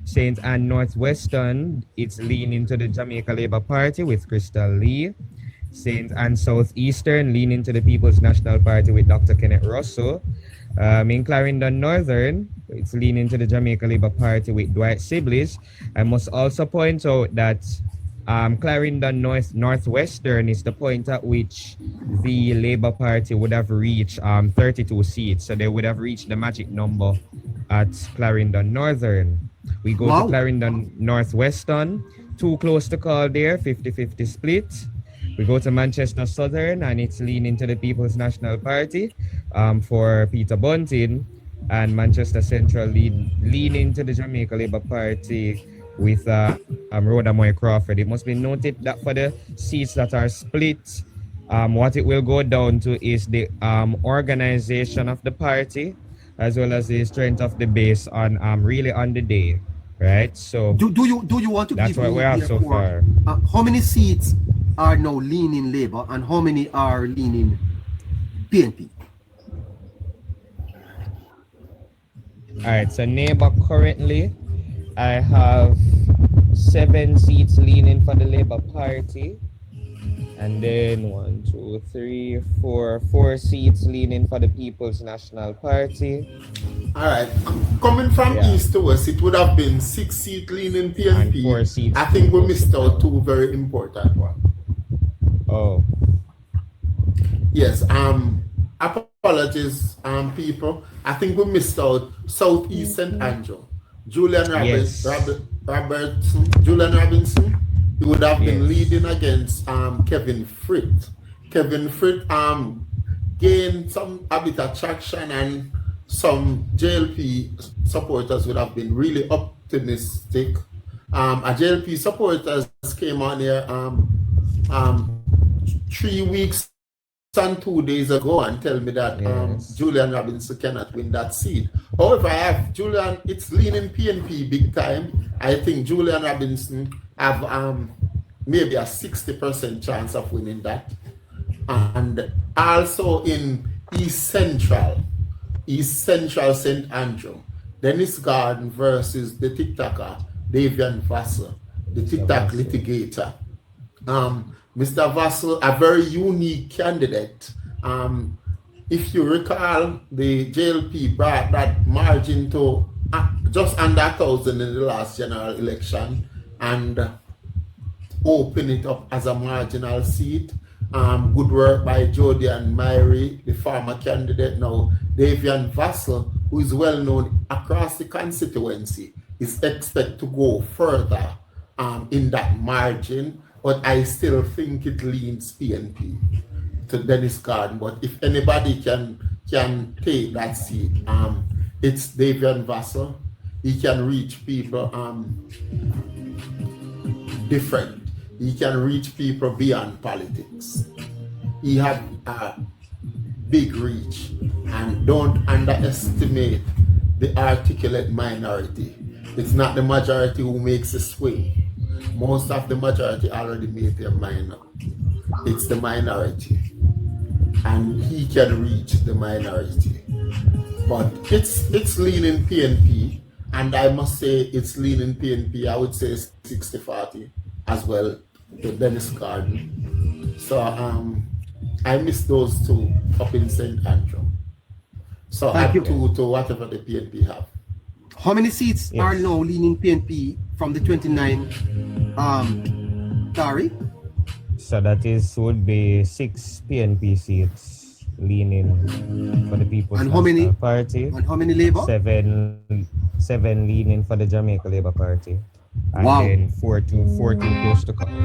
St. Anne Northwestern, it's leaning to the Jamaica Labour Party with Crystal Lee. St. Anne Southeastern leaning to the People's National Party with Dr. Kenneth Russell. In Clarendon Northern, it's leaning to the Jamaica Labour Party with Dwight Sibley's. I must also point out that Clarendon Northwestern is the point at which the Labour Party would have reached 32 seats. So they would have reached the magic number at Clarendon Northern. We go to Clarendon Northwestern, too close to call there, 50-50 split. We go to Manchester Southern, and it's leaning to the People's National Party for Peter Bunting, and Manchester Central leaning to the Jamaica Labour Party with Rhoda Moy Crawford. It must be noted that for the seats that are split, what it will go down to is the organization of the party, as well as the strength of the base on really on the day, right? So Do you want to that's give what me we have so therefore, far. how many seats are now leaning Labour and how many are leaning PNP? All right, so neighbor currently, I have 7 seats leaning for the Labour Party, and then 4 seats leaning for the People's National Party. All right, coming from east to west, it would have been 6 seat leaning PNP. And 4 seats. I think we missed out 2 very important ones. Oh, Yes, apologies, people. I think we missed out Southeast St. Andrew. Julian Robinson, he would have been leading against Kevin Fritt. Kevin Fritt gained a bit of traction, and some JLP supporters would have been really optimistic. JLP supporters came on here 3 weeks and 2 days ago and tell me that Julian Robinson cannot win that seat. However, I have Julian, it's leaning PNP big time. I think Julian Robinson have maybe a 60% chance of winning that. And also in East Central St. Andrew, Dennis Garden versus the TikToker, Davian Vassell, the TikTok litigator. Mr. Vassell, a very unique candidate. If you recall, the JLP brought that margin to just under 1,000 in the last general election and open it up as a marginal seat. Good work by Jody and Myrie, the former candidate now. Davian Vassell, who is well known across the constituency, is expected to go further in that margin. But I still think it leans PNP to Dennis Garden. But if anybody can take that seat, it's Davian Vassell. He can reach people different. He can reach people beyond politics. He has a big reach, and don't underestimate the articulate minority. It's not the majority who makes a swing. Most of the majority already made their mind up. It's the minority. And he can reach the minority. But it's leaning PNP, and I must say it's leaning PNP. I would say 60-40 as well to Dennis Garden. So I miss those two up in St. Andrew. So Thank add you. 2 to whatever the PNP have. How many seats Yes. are now leaning PNP from the 29? Tari? So that would be 6 PNP seats leaning for the People's And how National many? Party. And how many Labour? Seven leaning for the Jamaica Labour Party. And Wow. then 4 close to come.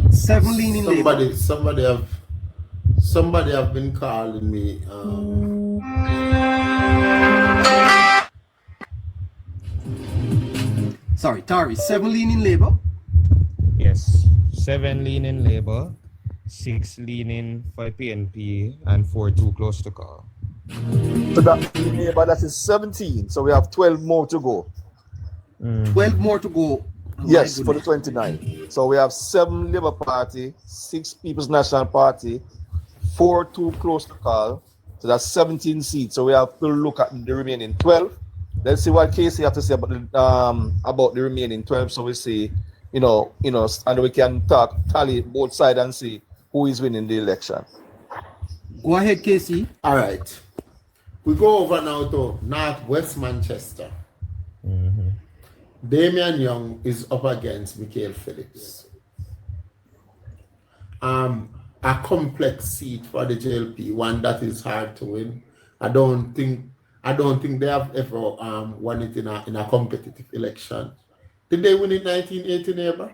Seven leaning Labour. Somebody have been calling me. Sorry, Tari. 7 leaning Labour. Yes. 7 leaning Labour, 6 leaning for PNP, and 4 too close to call. So that is 17. So we have 12 more to go. 12 more to go. Oh, Yes, my for the goodness. 29. So we have 7 Labour Party, 6 People's National Party, 4 too close to call. So that's 17 seats. So we have to look at the remaining 12. Let's see what Casey have to say about the remaining 12. So we see, and we can tally both sides and see who is winning the election. Go ahead, Casey. All right. We go over now to Northwest Manchester. Damian Young is up against Michael Phillips. A complex seat for the JLP, one that is hard to win. I don't think they have ever won it in a competitive election. Did they win it 1980, neighbor?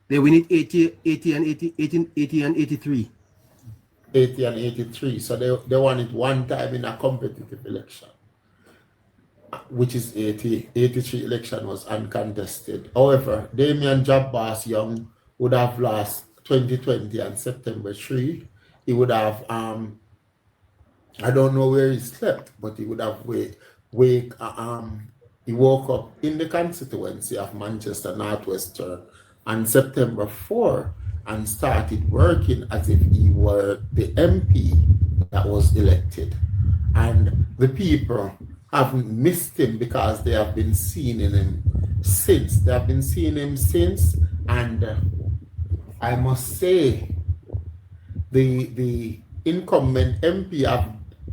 They win it 80 and 83. 80 and 83. So they won it one time in a competitive election, which is 80. 83 election was uncontested. However, Damian Jabbas Young would have lost 2020 on September 3. He would have, I don't know where he slept, but he would have he woke up in the constituency of Manchester Northwestern on September 4 and started working as if he were the MP that was elected. And the people haven't missed him because they have been seeing him since. They have been seeing him since, and I must say the incumbent MP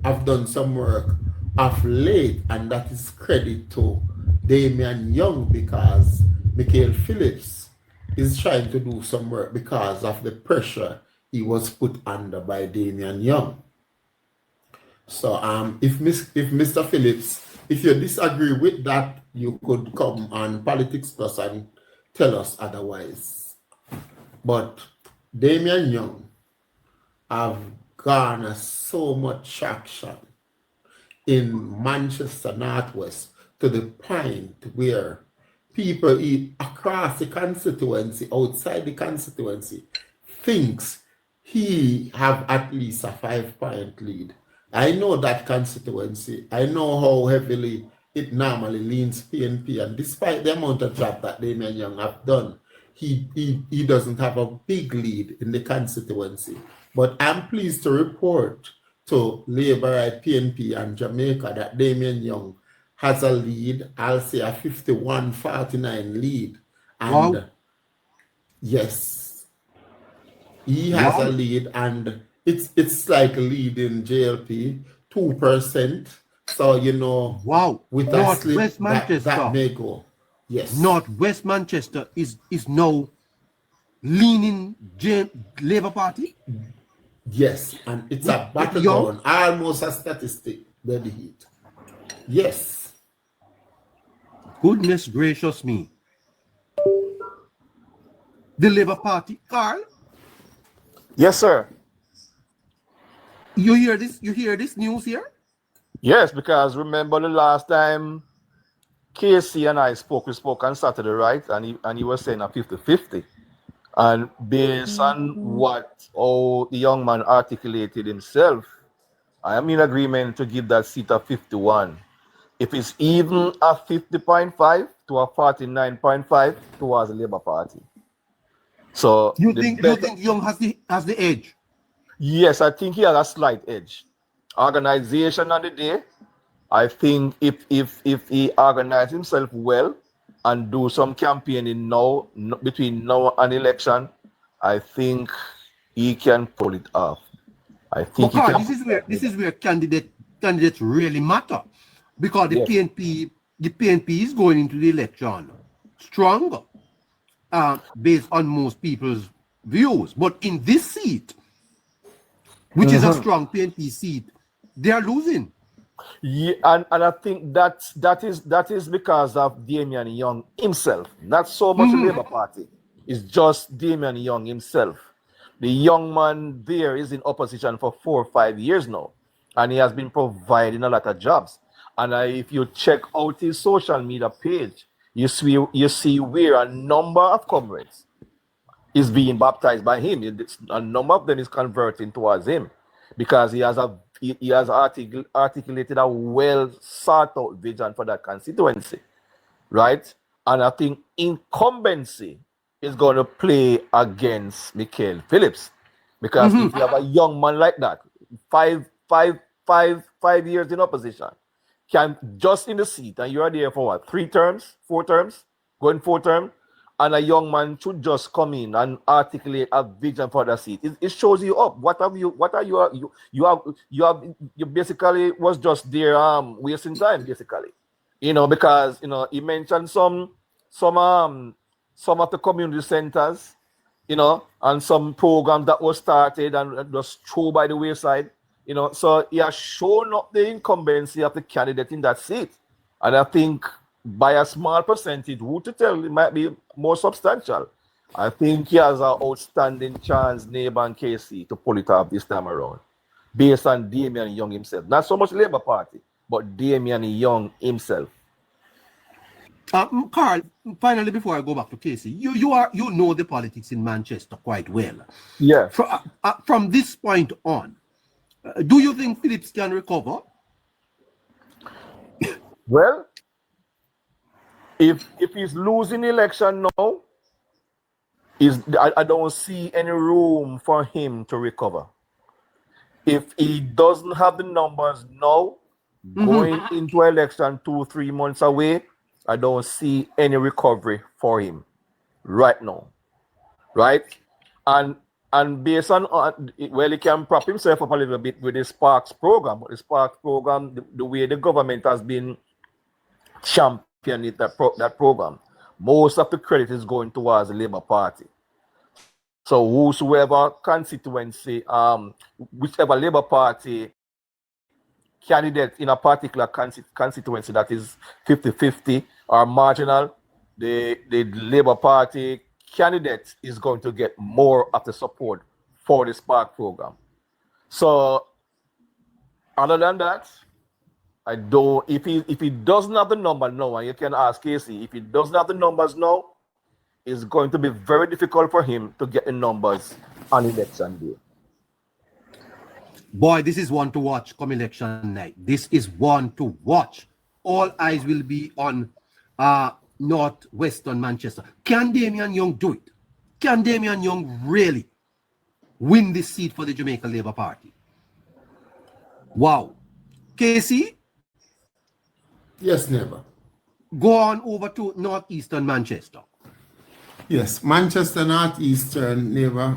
have done some work of late, and that is credit to Damian Young, because Michael Phillips is trying to do some work because of the pressure he was put under by Damian Young. So if Mr. Phillips, if you disagree with that, you could come on Politics Plus and tell us otherwise. But Damian Young have garnered so much traction in Manchester Northwest to the point where people across the constituency, outside the constituency, thinks he have at least a 5-point lead. I know that constituency. I know how heavily it normally leans PNP, and despite the amount of job that Damian Young have done, he doesn't have a big lead in the constituency. But I'm pleased to report to Labour at PNP and Jamaica that Damian Young has a lead. I'll say a 51-49 lead. And Wow. yes, he has a lead, and it's like leading JLP 2%. So Wow. with a slip Northwest Manchester. that may go. Yes. Northwest Manchester is now leaning Labour Party. Yes, and it's a With Young? battleground, almost a statistic, the heat. Yes. Goodness gracious me. The Labour Party, Carl, Yes, sir. you hear this? You hear this news here? Yes, because remember the last time Casey and I spoke, we spoke on Saturday, right? And he was saying a 50-50. And based on how the young man articulated himself, I am in agreement to give that seat a 51. If it's even a 50.5 to a 49.5 towards the Labour Party. So You think Young has the edge? yes, I think he has a slight edge. Organization on the day, I think if he organize himself well and do some campaigning now between now and election, I think he can pull it off. I think But he Carl, can. this is where candidates really matter, because the Yes. PNP is going into the election stronger, based on most people's views. But in this seat, which is a strong PNP seat, they are losing. Yeah, and I think that is because of Damian Young himself, not so much the Labour Party. It's just Damian Young himself. The young man there is in opposition for 4 or 5 years now, and he has been providing a lot of jobs. And if you check out his social media page, you see where a number of comrades is being baptized by him. A number of them is converting towards him because he has articulated a well thought out vision for that constituency, right? And I think incumbency is going to play against Michael Phillips, because if you have a young man like that, 5 years in opposition, can just in the seat, and you are there for what, 3 terms, 4 terms, going 4 terms, and a young man should just come in and articulate a vision for the seat. It shows you up. You basically was just there wasting time, basically. Because he mentioned some of the community centers, and some programs that were started and just thrown by the wayside. So he has shown up the incumbency of the candidate in that seat. And I think by a small percentage, who to tell, it might be more substantial. I think he has an outstanding chance, Neighbor and KC, to pull it off this time around, based on Damian Young himself. Not so much Labour Party, but Damian Young himself. Carl, finally, before I go back to Casey, you know the politics in Manchester quite well. Yeah. From this point on, do you think Phillips can recover? Well, if he's losing election now, I don't see any room for him to recover. If he doesn't have the numbers now, going into election 2-3 months away, I don't see any recovery for him right now. Right? And based on, he can prop himself up a little bit with the Sparks program. But the Sparks program, the way the government has been championing that program, most of the credit is going towards the Labour Party. So whosoever constituency, whichever Labour Party candidate in a particular constituency that is 50-50 or marginal, the Labour Party candidate is going to get more of the support for the Spark program. So other than that, I don't, if he doesn't have the number now, and you can ask Casey, if he doesn't have the numbers now, it's going to be very difficult for him to get the numbers on election day. Boy, this is one to watch come election night. This is one to watch. All eyes will be on northwestern Manchester. Can Damian Young do it? Can Damian Young really win this seat for the Jamaica Labour Party? Wow. Casey? Yes, neighbor. Go on over to northeastern Manchester. Yes, Manchester northeastern neighbor.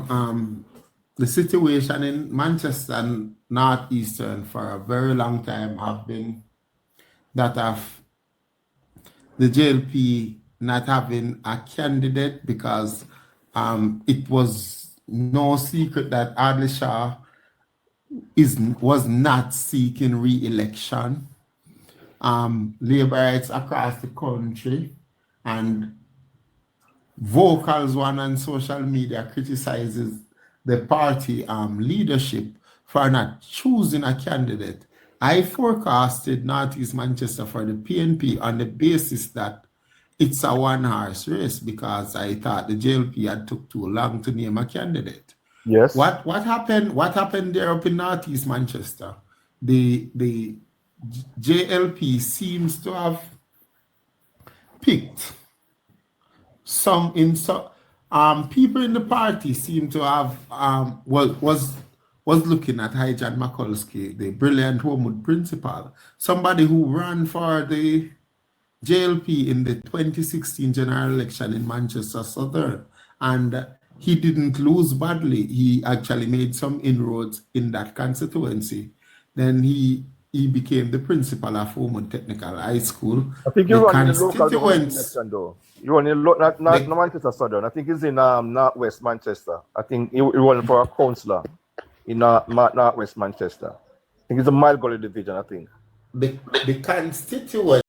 The situation in Manchester northeastern for a very long time have been that of the JLP not having a candidate, because it was no secret that Adley Shaw was not seeking re-election. Labourites across the country and vocals one on social media criticizes the party leadership for not choosing a candidate. I forecasted Northeast Manchester for the PNP on the basis that it's a one-horse race, because I thought the JLP had took too long to name a candidate. Yes. What happened there up in Northeast Manchester? the JLP seems to have picked some people in the party seem to have was looking at Hijan Mikulski, the brilliant Homewood principal, somebody who ran for the JLP in the 2016 general election in Manchester Southern, and he didn't lose badly. He actually made some inroads in that constituency. Then he became the principal of Homewood Technical High School. I think you The run in the local constituents- election though. You run in not Manchester Southern. I think he's in Northwest Manchester. I think he running for a councillor in Northwest Manchester. I think it's a Mile Gully division, I think. The constituents